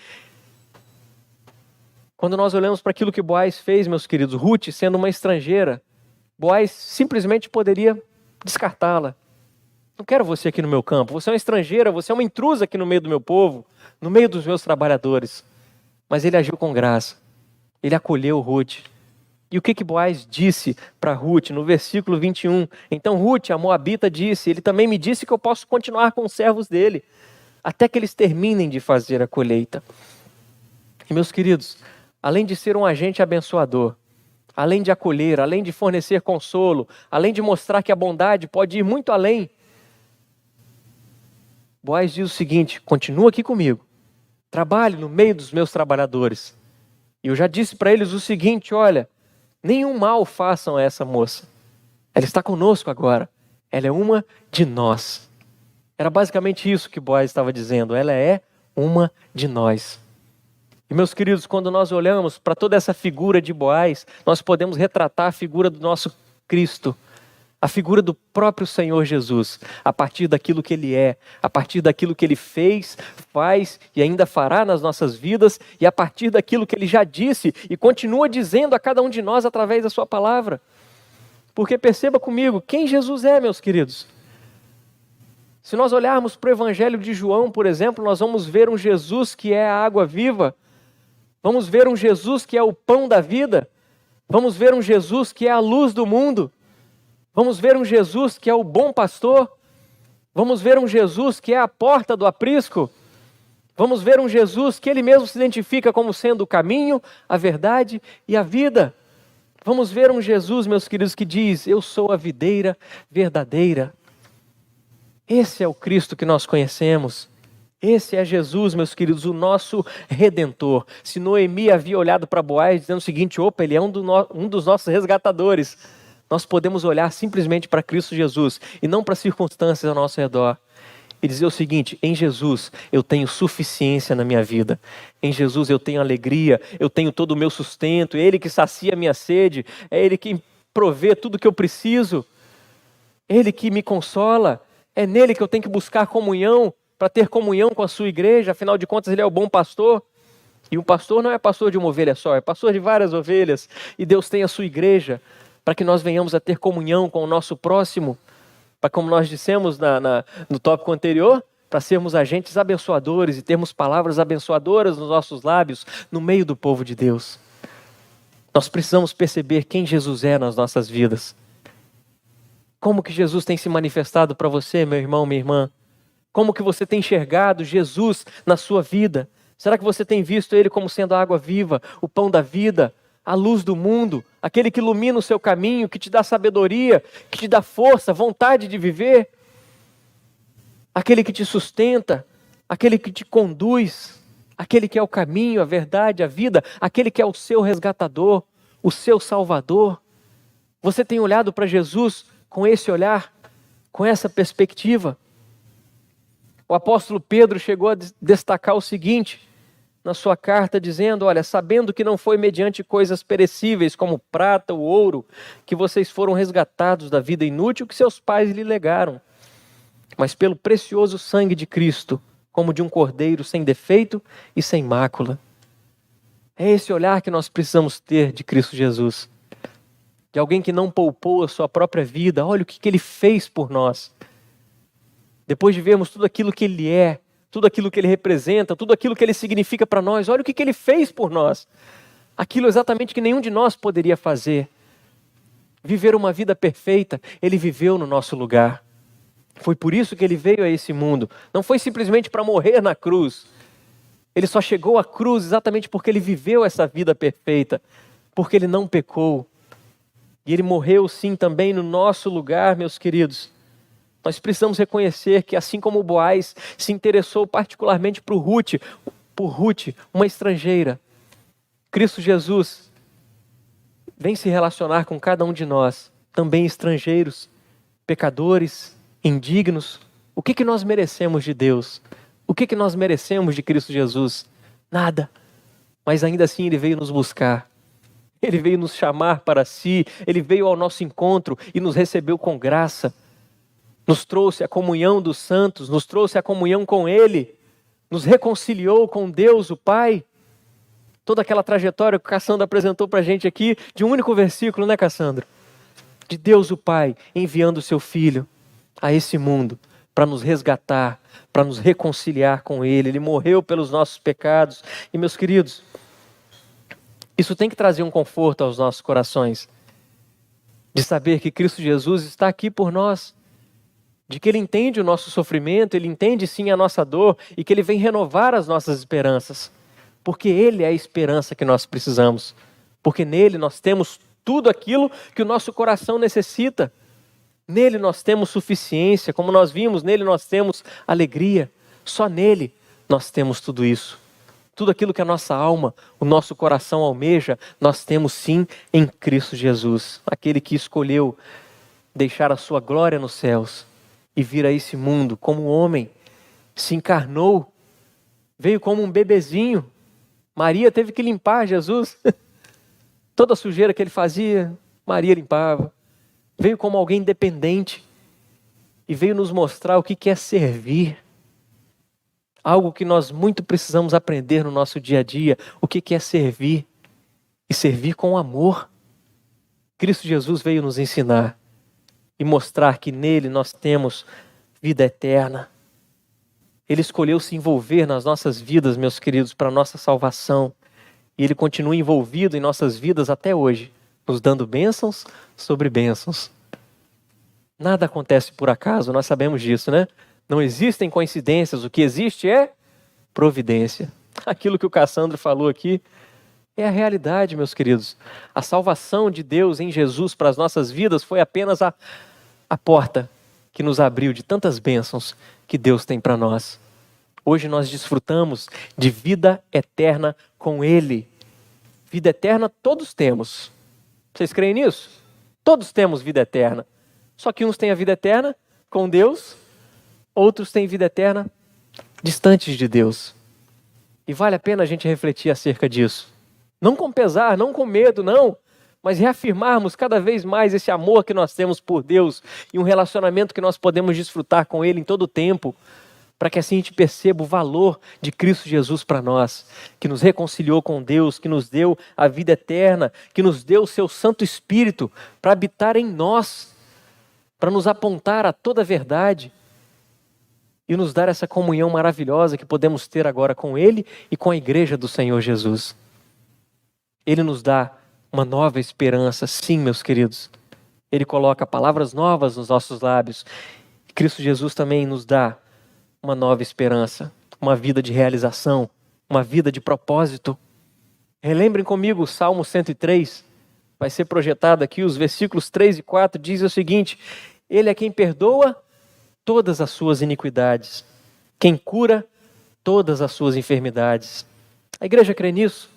Quando nós olhamos para aquilo que Boaz fez, meus queridos, Ruth sendo uma estrangeira, Boaz simplesmente poderia descartá-la. Não quero você aqui no meu campo, você é uma estrangeira, você é uma intrusa aqui no meio do meu povo, no meio dos meus trabalhadores. Mas ele agiu com graça, ele acolheu Ruth. E o que Boaz disse para Ruth no versículo 21? Então Ruth, a moabita, disse: ele também me disse que eu posso continuar com os servos dele, até que eles terminem de fazer a colheita. E meus queridos, além de ser um agente abençoador, além de acolher, além de fornecer consolo, além de mostrar que a bondade pode ir muito além, Boaz diz o seguinte: continua aqui comigo, trabalhe no meio dos meus trabalhadores. E eu já disse para eles o seguinte: olha, nenhum mal façam a essa moça. Ela está conosco agora. Ela é uma de nós. Era basicamente isso que Boaz estava dizendo. Ela é uma de nós. E meus queridos, quando nós olhamos para toda essa figura de Boaz, nós podemos retratar a figura do nosso Cristo, a figura do próprio Senhor Jesus, a partir daquilo que Ele é, a partir daquilo que Ele fez, faz e ainda fará nas nossas vidas, e a partir daquilo que Ele já disse e continua dizendo a cada um de nós através da sua palavra. Porque perceba comigo, quem Jesus é, meus queridos? Se nós olharmos para o Evangelho de João, por exemplo, nós vamos ver um Jesus que é a água viva, vamos ver um Jesus que é o pão da vida, vamos ver um Jesus que é a luz do mundo, vamos ver um Jesus que é o bom pastor, vamos ver um Jesus que é a porta do aprisco, Vamos ver um Jesus que ele mesmo se identifica como sendo o caminho, a verdade e a vida. Vamos ver um Jesus, meus queridos, que diz: eu sou a videira verdadeira. Esse é o Cristo que nós conhecemos. Esse é Jesus, meus queridos, o nosso Redentor. Se Noemi havia olhado para Boaz dizendo o seguinte: opa, ele é um dos nossos resgatadores, nós podemos olhar simplesmente para Cristo Jesus e não para as circunstâncias ao nosso redor e dizer o seguinte: em Jesus eu tenho suficiência na minha vida, em Jesus eu tenho alegria, eu tenho todo o meu sustento, é Ele que sacia a minha sede, é Ele que provê tudo o que eu preciso, Ele que me consola, é nele que eu tenho que buscar comunhão, para ter comunhão com a sua igreja. Afinal de contas, ele é o bom pastor. E um pastor não é pastor de uma ovelha só, é pastor de várias ovelhas. E Deus tem a sua igreja para que nós venhamos a ter comunhão com o nosso próximo. Para, como nós dissemos no tópico anterior, para sermos agentes abençoadores e termos palavras abençoadoras nos nossos lábios, no meio do povo de Deus. Nós precisamos perceber quem Jesus é nas nossas vidas. Como que Jesus tem se manifestado para você, meu irmão, minha irmã? Como que você tem enxergado Jesus na sua vida? Será que você tem visto Ele como sendo a água viva, o pão da vida, a luz do mundo, aquele que ilumina o seu caminho, que te dá sabedoria, que te dá força, vontade de viver? Aquele que te sustenta, aquele que te conduz, aquele que é o caminho, a verdade, a vida, aquele que é o seu resgatador, o seu salvador. Você tem olhado para Jesus com esse olhar, com essa perspectiva? O apóstolo Pedro chegou a destacar o seguinte na sua carta, dizendo: olha, sabendo que não foi mediante coisas perecíveis como prata ou ouro que vocês foram resgatados da vida inútil que seus pais lhe legaram, mas pelo precioso sangue de Cristo, como de um cordeiro sem defeito e sem mácula. É esse olhar que nós precisamos ter de Cristo Jesus, de alguém que não poupou a sua própria vida. Olha o que Ele fez por nós. Depois de vermos tudo aquilo que Ele é, tudo aquilo que Ele representa, tudo aquilo que Ele significa para nós, olha o que Ele fez por nós. Aquilo exatamente que nenhum de nós poderia fazer. Viver uma vida perfeita, Ele viveu no nosso lugar. Foi por isso que Ele veio a esse mundo. Não foi simplesmente para morrer na cruz. Ele só chegou à cruz exatamente porque Ele viveu essa vida perfeita, porque Ele não pecou. E Ele morreu sim também no nosso lugar, meus queridos. Nós precisamos reconhecer que, assim como Boaz se interessou particularmente por Ruth, uma estrangeira, Cristo Jesus vem se relacionar com cada um de nós, também estrangeiros, pecadores, indignos. O que nós merecemos de Deus? O que nós merecemos de Cristo Jesus? Nada. Mas ainda assim Ele veio nos buscar. Ele veio nos chamar para si. Ele veio ao nosso encontro e nos recebeu com graça. Nos trouxe a comunhão dos santos, nos trouxe a comunhão com Ele, nos reconciliou com Deus, o Pai. Toda aquela trajetória que o Cassandro apresentou para a gente aqui, de um único versículo, né, Cassandro? De Deus, o Pai, enviando o seu Filho a esse mundo para nos resgatar, para nos reconciliar com Ele. Ele morreu pelos nossos pecados. E, meus queridos, isso tem que trazer um conforto aos nossos corações, de saber que Cristo Jesus está aqui por nós, de que Ele entende o nosso sofrimento, Ele entende sim a nossa dor e que Ele vem renovar as nossas esperanças, porque Ele é a esperança que nós precisamos, porque nele nós temos tudo aquilo que o nosso coração necessita, nele nós temos suficiência, como nós vimos, nele nós temos alegria, só nele nós temos tudo isso. Tudo aquilo que a nossa alma, o nosso coração almeja, nós temos sim em Cristo Jesus, aquele que escolheu deixar a sua glória nos céus e vir a esse mundo como homem, se encarnou, veio como um bebezinho. Maria teve que limpar Jesus. Toda a sujeira que Ele fazia, Maria limpava. Veio como alguém dependente e veio nos mostrar o que é servir. Algo que nós muito precisamos aprender no nosso dia a dia, o que é servir e servir com amor. Cristo Jesus veio nos ensinar e mostrar que nele nós temos vida eterna. Ele escolheu se envolver nas nossas vidas, meus queridos, para a nossa salvação. E Ele continua envolvido em nossas vidas até hoje, nos dando bênçãos sobre bênçãos. Nada acontece por acaso, nós sabemos disso, né? Não existem coincidências, o que existe é providência. Aquilo que o Cassandro falou aqui é a realidade, meus queridos. A salvação de Deus em Jesus para as nossas vidas foi apenas a porta que nos abriu de tantas bênçãos que Deus tem para nós. Hoje nós desfrutamos de vida eterna com Ele. Vida eterna todos temos. Vocês creem nisso? Todos temos vida eterna. Só que uns têm a vida eterna com Deus, outros têm vida eterna distantes de Deus. E vale a pena a gente refletir acerca disso. Não com pesar, não com medo, não. Mas reafirmarmos cada vez mais esse amor que nós temos por Deus e um relacionamento que nós podemos desfrutar com Ele em todo o tempo, para que assim a gente perceba o valor de Cristo Jesus para nós, que nos reconciliou com Deus, que nos deu a vida eterna, que nos deu o seu Santo Espírito para habitar em nós, para nos apontar a toda a verdade e nos dar essa comunhão maravilhosa que podemos ter agora com Ele e com a igreja do Senhor Jesus. Ele nos dá uma nova esperança, sim, meus queridos. Ele coloca palavras novas nos nossos lábios. Cristo Jesus também nos dá uma nova esperança, uma vida de realização, uma vida de propósito. Relembrem comigo o Salmo 103, vai ser projetado aqui, os versículos 3 e 4, diz o seguinte: Ele é quem perdoa todas as suas iniquidades, quem cura todas as suas enfermidades. A igreja crê nisso?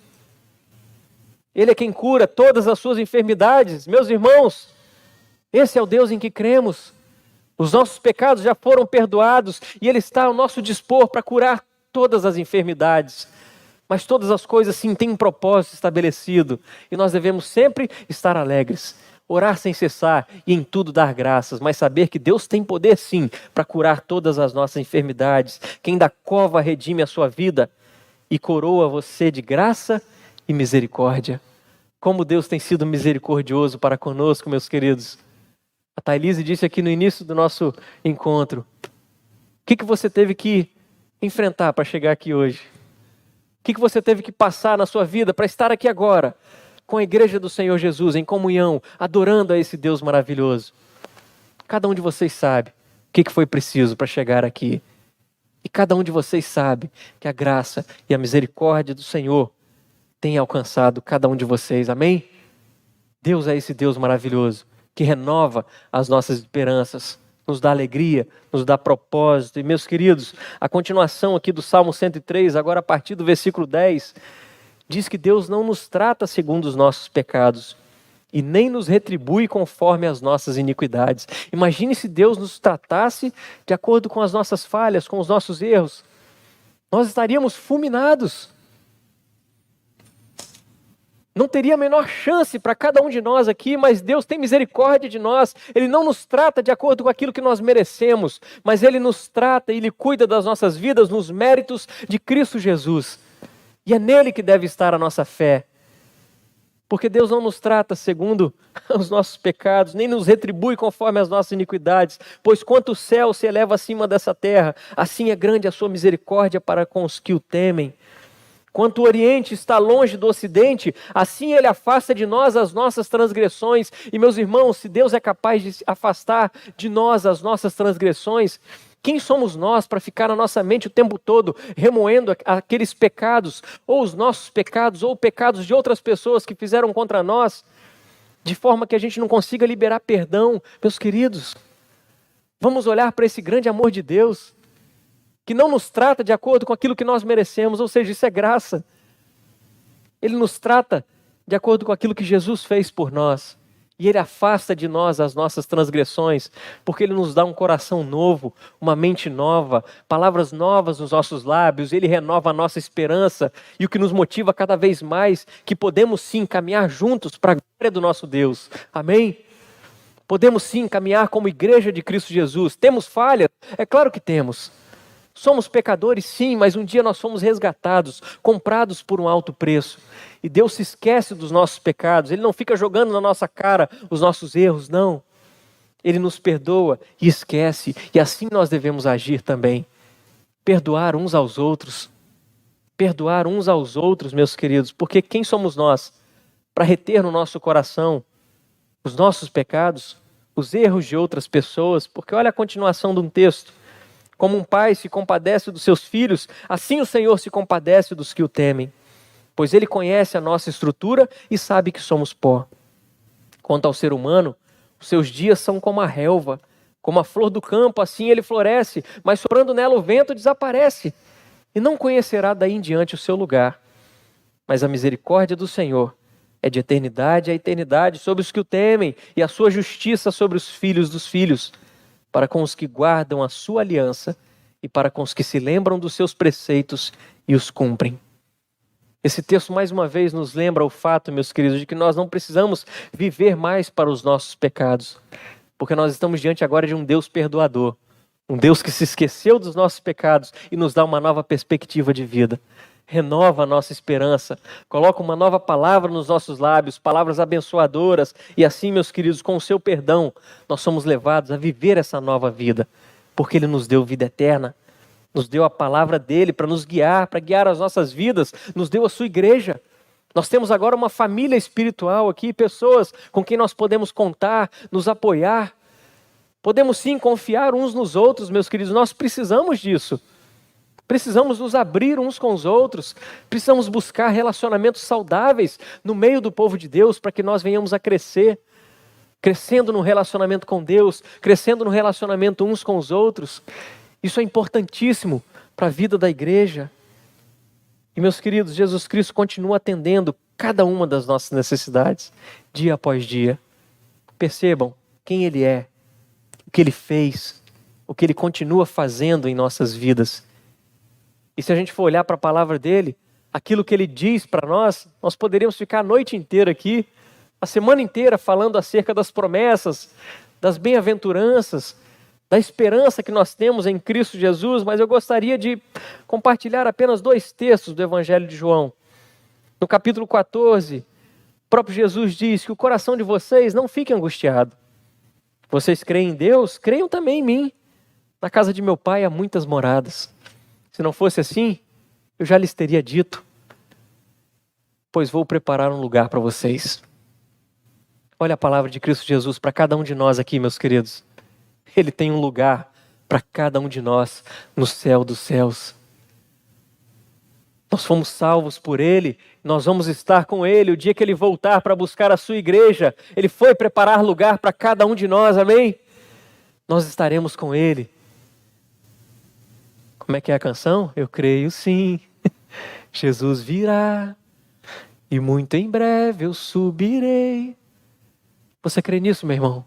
Ele é quem cura todas as suas enfermidades. Meus irmãos, esse é o Deus em que cremos. Os nossos pecados já foram perdoados e Ele está ao nosso dispor para curar todas as enfermidades. Mas todas as coisas, sim, têm um propósito estabelecido e nós devemos sempre estar alegres, orar sem cessar e em tudo dar graças, mas saber que Deus tem poder, sim, para curar todas as nossas enfermidades. Quem da cova redime a sua vida e coroa você de graça e misericórdia. Como Deus tem sido misericordioso para conosco, meus queridos. A Thailise disse aqui no início do nosso encontro: o que você teve que enfrentar para chegar aqui hoje? O que você teve que passar na sua vida para estar aqui agora, com a igreja do Senhor Jesus, em comunhão, adorando a esse Deus maravilhoso? Cada um de vocês sabe o que foi preciso para chegar aqui. E cada um de vocês sabe que a graça e a misericórdia do Senhor tem alcançado cada um de vocês, amém? Deus é esse Deus maravilhoso, que renova as nossas esperanças, nos dá alegria, nos dá propósito. E meus queridos, a continuação aqui do Salmo 103, agora a partir do versículo 10, diz que Deus não nos trata segundo os nossos pecados e nem nos retribui conforme as nossas iniquidades. Imagine se Deus nos tratasse de acordo com as nossas falhas, com os nossos erros. Nós estaríamos fulminados. Não teria a menor chance para cada um de nós aqui, mas Deus tem misericórdia de nós. Ele não nos trata de acordo com aquilo que nós merecemos, mas Ele nos trata e Ele cuida das nossas vidas nos méritos de Cristo Jesus. E é nele que deve estar a nossa fé. Porque Deus não nos trata segundo os nossos pecados, nem nos retribui conforme as nossas iniquidades. Pois quanto o céu se eleva acima dessa terra, assim é grande a sua misericórdia para com os que o temem. Quanto o Oriente está longe do Ocidente, assim Ele afasta de nós as nossas transgressões. E meus irmãos, se Deus é capaz de afastar de nós as nossas transgressões, quem somos nós para ficar na nossa mente o tempo todo remoendo aqueles pecados, ou os nossos pecados, ou pecados de outras pessoas que fizeram contra nós, de forma que a gente não consiga liberar perdão? Meus queridos, vamos olhar para esse grande amor de Deus, que não nos trata de acordo com aquilo que nós merecemos, ou seja, isso é graça. Ele nos trata de acordo com aquilo que Jesus fez por nós. E Ele afasta de nós as nossas transgressões, porque Ele nos dá um coração novo, uma mente nova, palavras novas nos nossos lábios. Ele renova a nossa esperança e o que nos motiva cada vez mais, que podemos sim caminhar juntos para a glória do nosso Deus. Amém? Podemos sim caminhar como igreja de Cristo Jesus. Temos falhas? É claro que temos. Somos pecadores, sim, mas um dia nós fomos resgatados, comprados por um alto preço. E Deus se esquece dos nossos pecados. Ele não fica jogando na nossa cara os nossos erros, não. Ele nos perdoa e esquece. E assim nós devemos agir também. Perdoar uns aos outros. Perdoar uns aos outros, meus queridos. Porque quem somos nós para reter no nosso coração os nossos pecados, os erros de outras pessoas? Porque olha a continuação de um texto. Como um pai se compadece dos seus filhos, assim o Senhor se compadece dos que o temem, pois Ele conhece a nossa estrutura e sabe que somos pó. Quanto ao ser humano, os seus dias são como a relva, como a flor do campo, assim ele floresce, mas soprando nela o vento desaparece, e não conhecerá daí em diante o seu lugar. Mas a misericórdia do Senhor é de eternidade a eternidade sobre os que o temem, e a sua justiça sobre os filhos dos filhos, para com os que guardam a sua aliança e para com os que se lembram dos seus preceitos e os cumprem. Esse texto mais uma vez nos lembra o fato, meus queridos, de que nós não precisamos viver mais para os nossos pecados, porque nós estamos diante agora de um Deus perdoador, um Deus que se esqueceu dos nossos pecados e nos dá uma nova perspectiva de vida. Renova a nossa esperança, coloca uma nova palavra nos nossos lábios, palavras abençoadoras, e assim, meus queridos, com o seu perdão, nós somos levados a viver essa nova vida, porque Ele nos deu vida eterna, nos deu a palavra dEle para nos guiar, para guiar as nossas vidas, nos deu a sua igreja. Nós temos agora uma família espiritual aqui, pessoas com quem nós podemos contar, nos apoiar. Podemos sim confiar uns nos outros, meus queridos, nós precisamos disso. Precisamos nos abrir uns com os outros, precisamos buscar relacionamentos saudáveis no meio do povo de Deus para que nós venhamos a crescer, crescendo no relacionamento com Deus, crescendo no relacionamento uns com os outros. Isso é importantíssimo para a vida da igreja. E meus queridos, Jesus Cristo continua atendendo cada uma das nossas necessidades, dia após dia. Percebam quem Ele é, o que Ele fez, o que Ele continua fazendo em nossas vidas. E se a gente for olhar para a palavra dEle, aquilo que Ele diz para nós, nós poderíamos ficar a noite inteira aqui, a semana inteira falando acerca das promessas, das bem-aventuranças, da esperança que nós temos em Cristo Jesus, mas eu gostaria de compartilhar apenas 2 textos do Evangelho de João. No capítulo 14, o próprio Jesus diz que o coração de vocês não fique angustiado. Vocês creem em Deus? Creiam também em mim. Na casa de meu Pai há muitas moradas. Se não fosse assim, eu já lhes teria dito, pois vou preparar um lugar para vocês. Olha a palavra de Cristo Jesus para cada um de nós aqui, meus queridos. Ele tem um lugar para cada um de nós no céu dos céus. Nós fomos salvos por Ele, nós vamos estar com Ele o dia que Ele voltar para buscar a sua igreja. Ele foi preparar lugar para cada um de nós, amém? Nós estaremos com Ele. Como é que é a canção? Eu creio sim, Jesus virá e muito em breve eu subirei. Você crê nisso, meu irmão?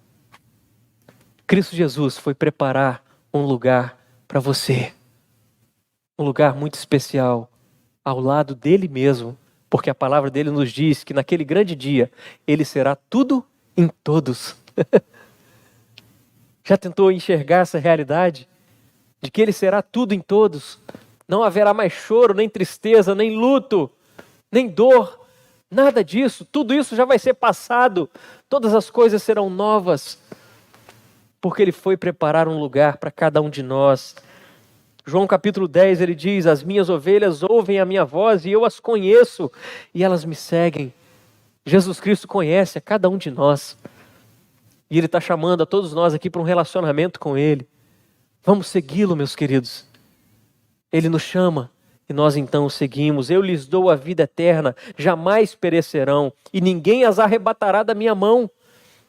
Cristo Jesus foi preparar um lugar para você. Um lugar muito especial, ao lado dele mesmo, porque a palavra dele nos diz que naquele grande dia, ele será tudo em todos. Já tentou enxergar essa realidade? De que ele será tudo em todos? Não haverá mais choro, nem tristeza, nem luto, nem dor, nada disso. Tudo isso já vai ser passado, todas as coisas serão novas, porque ele foi preparar um lugar para cada um de nós. João capítulo 10, ele diz: as minhas ovelhas ouvem a minha voz e eu as conheço e elas me seguem. Jesus Cristo conhece a cada um de nós e Ele está chamando a todos nós aqui para um relacionamento com Ele. Vamos segui-lo, meus queridos. Ele nos chama e nós então o seguimos. Eu lhes dou a vida eterna, jamais perecerão e ninguém as arrebatará da minha mão.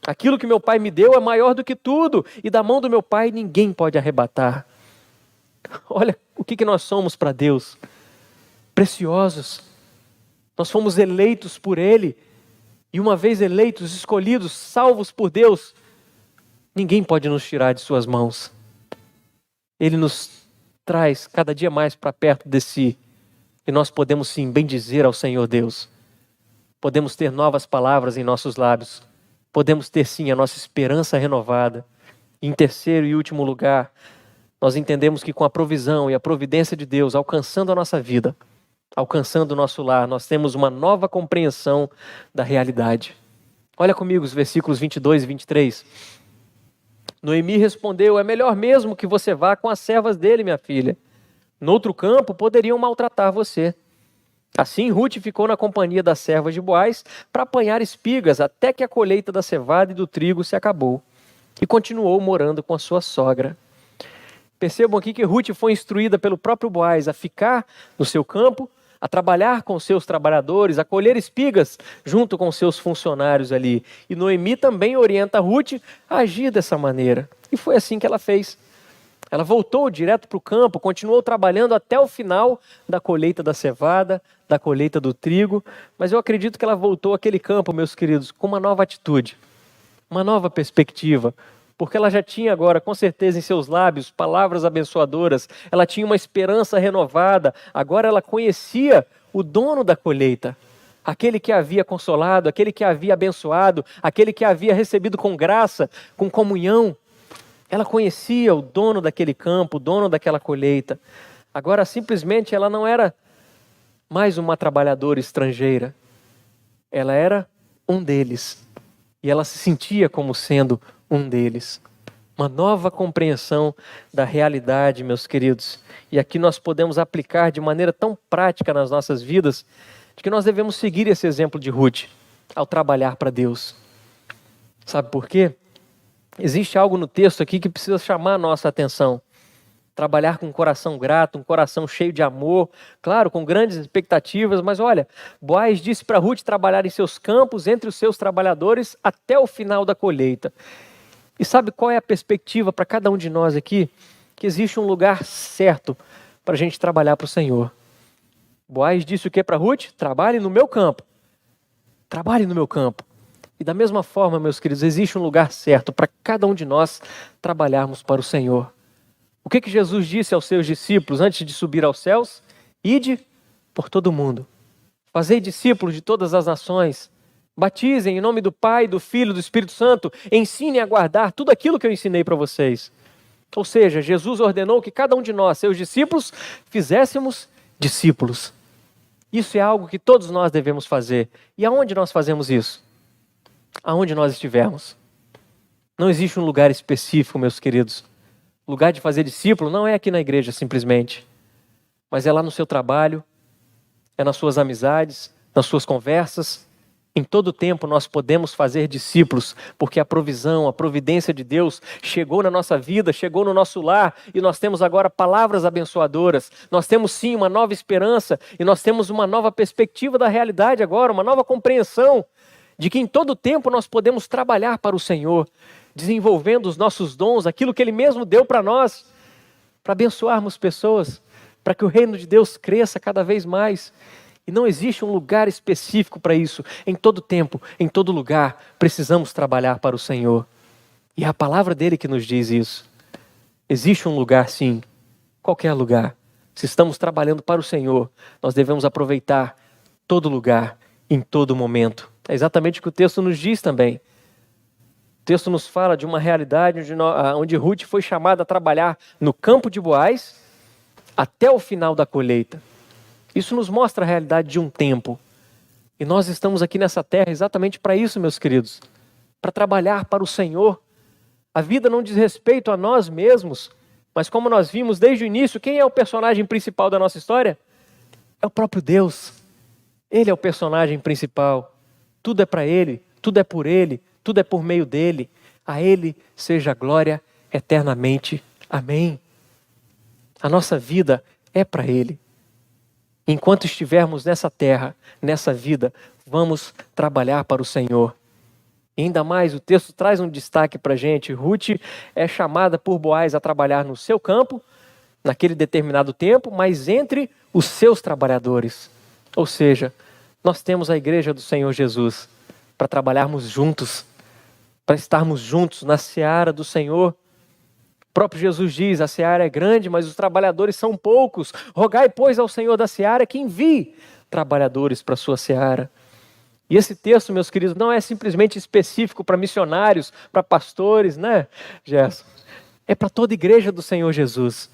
Aquilo que meu Pai me deu é maior do que tudo e da mão do meu Pai ninguém pode arrebatar. Olha o que nós somos para Deus. Preciosos. Nós fomos eleitos por Ele e uma vez eleitos, escolhidos, salvos por Deus, ninguém pode nos tirar de suas mãos. Ele nos traz cada dia mais para perto de si. E nós podemos sim bendizer ao Senhor Deus. Podemos ter novas palavras em nossos lábios. Podemos ter sim a nossa esperança renovada. E em terceiro e último lugar, nós entendemos que com a provisão e a providência de Deus alcançando a nossa vida, alcançando o nosso lar, nós temos uma nova compreensão da realidade. Olha comigo os versículos 22 e 23. Noemi respondeu: é melhor mesmo que você vá com as servas dele, minha filha. Noutro campo poderiam maltratar você. Assim Ruth ficou na companhia das servas de Boaz para apanhar espigas até que a colheita da cevada e do trigo se acabou. E continuou morando com a sua sogra. Percebam aqui que Ruth foi instruída pelo próprio Boaz a ficar no seu campo, a trabalhar com seus trabalhadores, a colher espigas junto com seus funcionários ali. E Noemi também orienta Ruth a agir dessa maneira. E foi assim que ela fez. Ela voltou direto para o campo, continuou trabalhando até o final da colheita da cevada, da colheita do trigo, mas eu acredito que ela voltou àquele campo, meus queridos, com uma nova atitude, uma nova perspectiva, porque ela já tinha agora, com certeza, em seus lábios, palavras abençoadoras, ela tinha uma esperança renovada, agora ela conhecia o dono da colheita, aquele que a havia consolado, aquele que a havia abençoado, aquele que a havia recebido com graça, com comunhão. Ela conhecia o dono daquele campo, o dono daquela colheita. Agora, simplesmente, ela não era mais uma trabalhadora estrangeira. Ela era um deles. E ela se sentia como sendo um deles. Uma nova compreensão da realidade, meus queridos. E aqui nós podemos aplicar de maneira tão prática nas nossas vidas, de que nós devemos seguir esse exemplo de Ruth ao trabalhar para Deus. Sabe por quê? Existe algo no texto aqui que precisa chamar a nossa atenção. Trabalhar com um coração grato, um coração cheio de amor, claro, com grandes expectativas, mas olha, Boaz disse para Ruth trabalhar em seus campos, entre os seus trabalhadores, até o final da colheita. E sabe qual é a perspectiva para cada um de nós aqui? Que existe um lugar certo para a gente trabalhar para o Senhor. Boaz disse o que para Ruth? Trabalhe no meu campo. Trabalhe no meu campo. E da mesma forma, meus queridos, existe um lugar certo para cada um de nós trabalharmos para o Senhor. O que Jesus disse aos seus discípulos antes de subir aos céus? Ide por todo o mundo. Fazei discípulos de todas as nações. Batizem em nome do Pai, do Filho e do Espírito Santo. Ensinem a guardar tudo aquilo que eu ensinei para vocês. Ou seja, Jesus ordenou que cada um de nós, seus discípulos, fizéssemos discípulos. Isso é algo que todos nós devemos fazer. E aonde nós fazemos isso? Aonde nós estivermos. Não existe um lugar específico, meus queridos. O lugar de fazer discípulo não é aqui na igreja simplesmente, mas é lá no seu trabalho, é nas suas amizades, nas suas conversas. Em todo tempo nós podemos fazer discípulos, porque a provisão, a providência de Deus chegou na nossa vida, chegou no nosso lar, e nós temos agora palavras abençoadoras. Nós temos sim uma nova esperança, e nós temos uma nova perspectiva da realidade agora, uma nova compreensão de que em todo tempo nós podemos trabalhar para o Senhor, desenvolvendo os nossos dons, aquilo que Ele mesmo deu para nós, para abençoarmos pessoas, para que o reino de Deus cresça cada vez mais. E não existe um lugar específico para isso. Em todo tempo, em todo lugar, precisamos trabalhar para o Senhor. E é a palavra dele que nos diz isso. Existe um lugar, sim, qualquer lugar. Se estamos trabalhando para o Senhor, nós devemos aproveitar todo lugar, em todo momento. É exatamente o que o texto nos diz também. O texto nos fala de uma realidade onde Ruth foi chamada a trabalhar no campo de Boaz até o final da colheita. Isso nos mostra a realidade de um tempo. E nós estamos aqui nessa terra exatamente para isso, meus queridos. Para trabalhar para o Senhor. A vida não diz respeito a nós mesmos, mas como nós vimos desde o início, quem é o personagem principal da nossa história? É o próprio Deus. Ele é o personagem principal. Tudo é para Ele, tudo é por Ele, tudo é por meio dEle. A Ele seja a glória eternamente. Amém. A nossa vida é para Ele. Enquanto estivermos nessa terra, nessa vida, vamos trabalhar para o Senhor. E ainda mais, o texto traz um destaque para a gente. Ruth é chamada por Boaz a trabalhar no seu campo, naquele determinado tempo, mas entre os seus trabalhadores. Ou seja, nós temos a igreja do Senhor Jesus para trabalharmos juntos, para estarmos juntos na seara do Senhor. O próprio Jesus diz, a seara é grande, mas os trabalhadores são poucos. Rogai, pois, ao Senhor da seara que envie trabalhadores para a sua seara. E esse texto, meus queridos, não é simplesmente específico para missionários, para pastores, né, Gerson? É para toda a igreja do Senhor Jesus.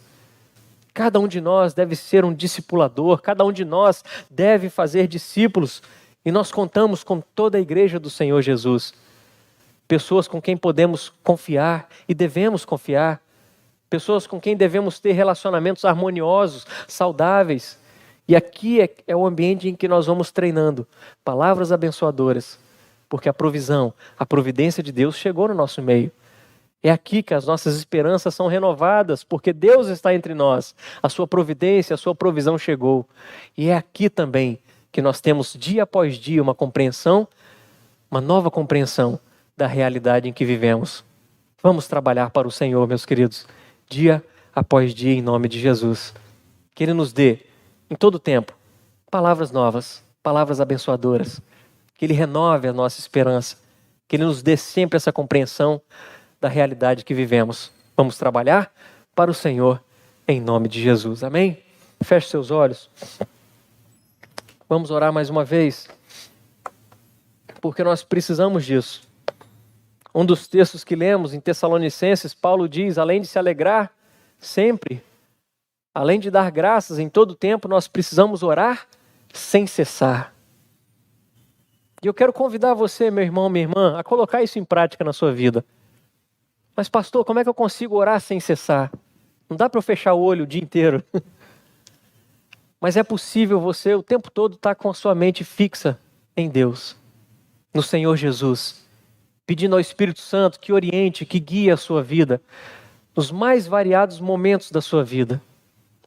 Cada um de nós deve ser um discipulador, cada um de nós deve fazer discípulos. E nós contamos com toda a igreja do Senhor Jesus. Pessoas com quem podemos confiar e devemos confiar. Pessoas com quem devemos ter relacionamentos harmoniosos, saudáveis. E aqui é o ambiente em que nós vamos treinando palavras abençoadoras. Porque a provisão, a providência de Deus chegou no nosso meio. É aqui que as nossas esperanças são renovadas, porque Deus está entre nós. A sua providência, a sua provisão chegou. E é aqui também que nós temos dia após dia uma compreensão, uma nova compreensão da realidade em que vivemos. Vamos trabalhar para o Senhor, meus queridos, dia após dia, em nome de Jesus. Que Ele nos dê, em todo tempo, palavras novas, palavras abençoadoras. Que Ele renove a nossa esperança. Que Ele nos dê sempre essa compreensão da realidade que vivemos. Vamos trabalhar para o Senhor, em nome de Jesus. Amém? Feche seus olhos. Vamos orar mais uma vez, porque nós precisamos disso. Um dos textos que lemos em Tessalonicenses, Paulo diz, além de se alegrar sempre, além de dar graças em todo tempo, nós precisamos orar sem cessar. E eu quero convidar você, meu irmão, minha irmã, a colocar isso em prática na sua vida. Mas pastor, como é que eu consigo orar sem cessar? Não dá para eu fechar o olho o dia inteiro. Mas é possível você o tempo todo estar com a sua mente fixa em Deus, no Senhor Jesus, pedindo ao Espírito Santo que oriente, que guie a sua vida, nos mais variados momentos da sua vida.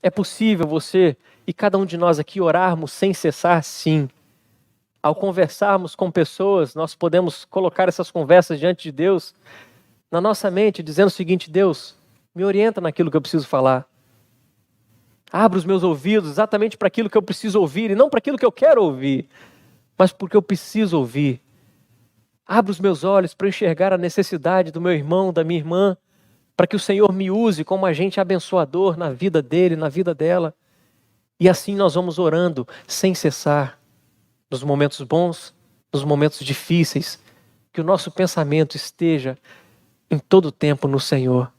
É possível você e cada um de nós aqui orarmos sem cessar, sim. Ao conversarmos com pessoas, nós podemos colocar essas conversas diante de Deus, na nossa mente, dizendo o seguinte: Deus, me orienta naquilo que eu preciso falar. Abra os meus ouvidos exatamente para aquilo que eu preciso ouvir, e não para aquilo que eu quero ouvir, mas porque eu preciso ouvir. Abra os meus olhos para enxergar a necessidade do meu irmão, da minha irmã, para que o Senhor me use como agente abençoador na vida dele, na vida dela. E assim nós vamos orando sem cessar, nos momentos bons, nos momentos difíceis, que o nosso pensamento esteja em todo o tempo no Senhor.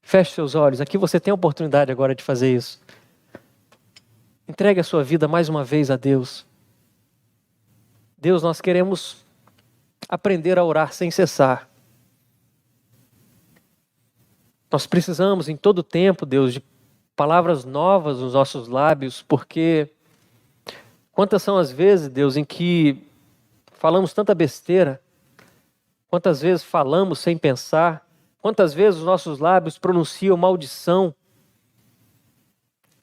Feche seus olhos, aqui você tem a oportunidade agora de fazer isso. Entregue a sua vida mais uma vez a Deus. Deus, nós queremos aprender a orar sem cessar. Nós precisamos em todo o tempo, Deus, de palavras novas nos nossos lábios, porque quantas são as vezes, Deus, em que falamos tanta besteira, quantas vezes falamos sem pensar, quantas vezes os nossos lábios pronunciam maldição,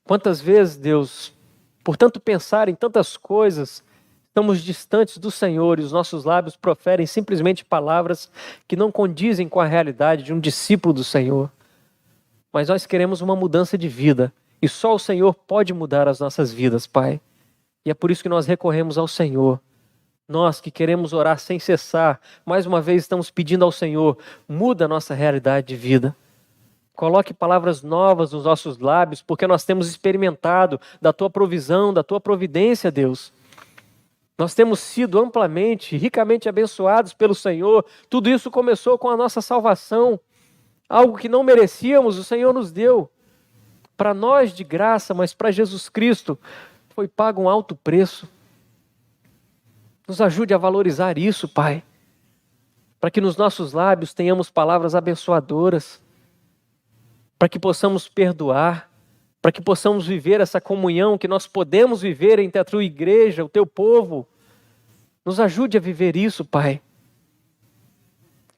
quantas vezes, Deus, por tanto pensar em tantas coisas, estamos distantes do Senhor e os nossos lábios proferem simplesmente palavras que não condizem com a realidade de um discípulo do Senhor. Mas nós queremos uma mudança de vida e só o Senhor pode mudar as nossas vidas, Pai. E é por isso que nós recorremos ao Senhor. Nós que queremos orar sem cessar, mais uma vez estamos pedindo ao Senhor, muda a nossa realidade de vida. Coloque palavras novas nos nossos lábios, porque nós temos experimentado da Tua provisão, da Tua providência, Deus. Nós temos sido amplamente, ricamente abençoados pelo Senhor. Tudo isso começou com a nossa salvação. Algo que não merecíamos, o Senhor nos deu. Para nós de graça, mas para Jesus Cristo foi pago um alto preço. Nos ajude a valorizar isso, Pai. Para que nos nossos lábios tenhamos palavras abençoadoras. Para que possamos perdoar. Para que possamos viver essa comunhão que nós podemos viver entre a Tua igreja, o Teu povo. Nos ajude a viver isso, Pai.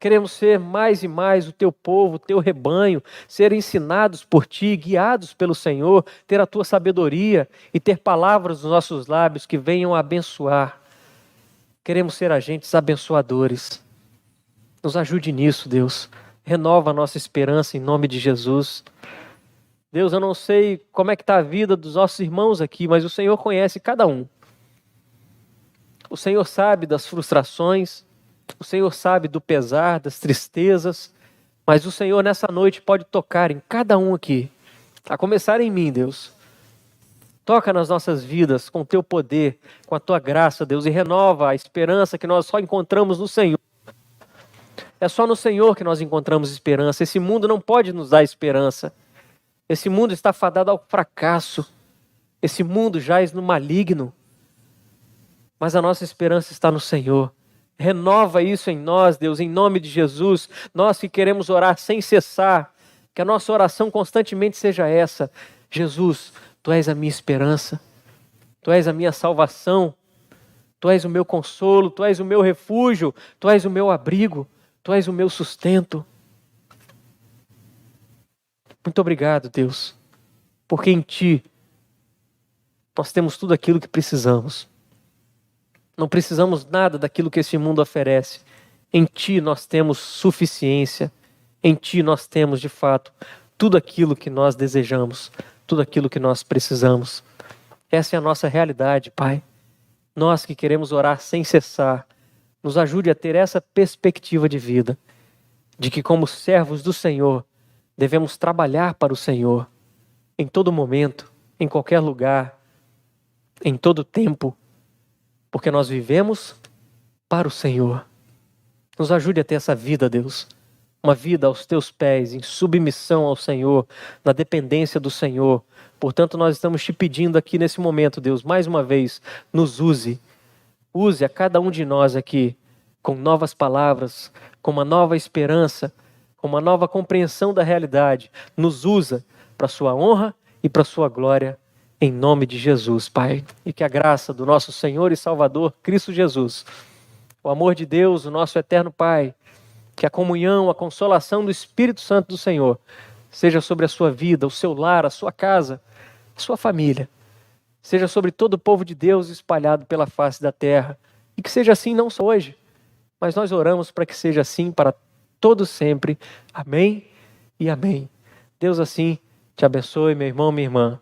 Queremos ser mais e mais o Teu povo, o Teu rebanho, ser ensinados por Ti, guiados pelo Senhor, ter a Tua sabedoria e ter palavras nos nossos lábios que venham a abençoar. Queremos ser agentes abençoadores. Nos ajude nisso, Deus. Renova a nossa esperança em nome de Jesus. Deus, eu não sei como é que está a vida dos nossos irmãos aqui, mas o Senhor conhece cada um. O Senhor sabe das frustrações, o Senhor sabe do pesar, das tristezas, mas o Senhor nessa noite pode tocar em cada um aqui, a começar em mim, Deus. Toca nas nossas vidas com o Teu poder, com a Tua graça, Deus, e renova a esperança que nós só encontramos no Senhor. É só no Senhor que nós encontramos esperança. Esse mundo não pode nos dar esperança. Esse mundo está fadado ao fracasso. Esse mundo jaz no maligno. Mas a nossa esperança está no Senhor. Renova isso em nós, Deus, em nome de Jesus. Nós que queremos orar sem cessar, que a nossa oração constantemente seja essa: Jesus, Tu és a minha esperança, Tu és a minha salvação, Tu és o meu consolo, Tu és o meu refúgio, Tu és o meu abrigo, Tu és o meu sustento. Muito obrigado, Deus, porque em Ti nós temos tudo aquilo que precisamos. Não precisamos nada daquilo que esse mundo oferece. Em Ti nós temos suficiência. Em Ti nós temos, de fato, tudo aquilo que nós desejamos, tudo aquilo que nós precisamos. Essa é a nossa realidade, Pai. Nós que queremos orar sem cessar, nos ajude a ter essa perspectiva de vida, de que como servos do Senhor, devemos trabalhar para o Senhor, em todo momento, em qualquer lugar, em todo tempo, porque nós vivemos para o Senhor. Nos ajude a ter essa vida, Deus, uma vida aos Teus pés, em submissão ao Senhor, na dependência do Senhor. Portanto, nós estamos Te pedindo aqui nesse momento, Deus, mais uma vez, nos use. Use a cada um de nós aqui com novas palavras, com uma nova esperança, com uma nova compreensão da realidade. Nos usa para a Sua honra e para a Sua glória, em nome de Jesus, Pai. E que a graça do nosso Senhor e Salvador, Cristo Jesus, o amor de Deus, o nosso eterno Pai, que a comunhão, a consolação do Espírito Santo do Senhor seja sobre a sua vida, o seu lar, a sua casa, a sua família. Seja sobre todo o povo de Deus espalhado pela face da terra. E que seja assim não só hoje, mas nós oramos para que seja assim para todos sempre. Amém e amém. Deus assim te abençoe, meu irmão, minha irmã.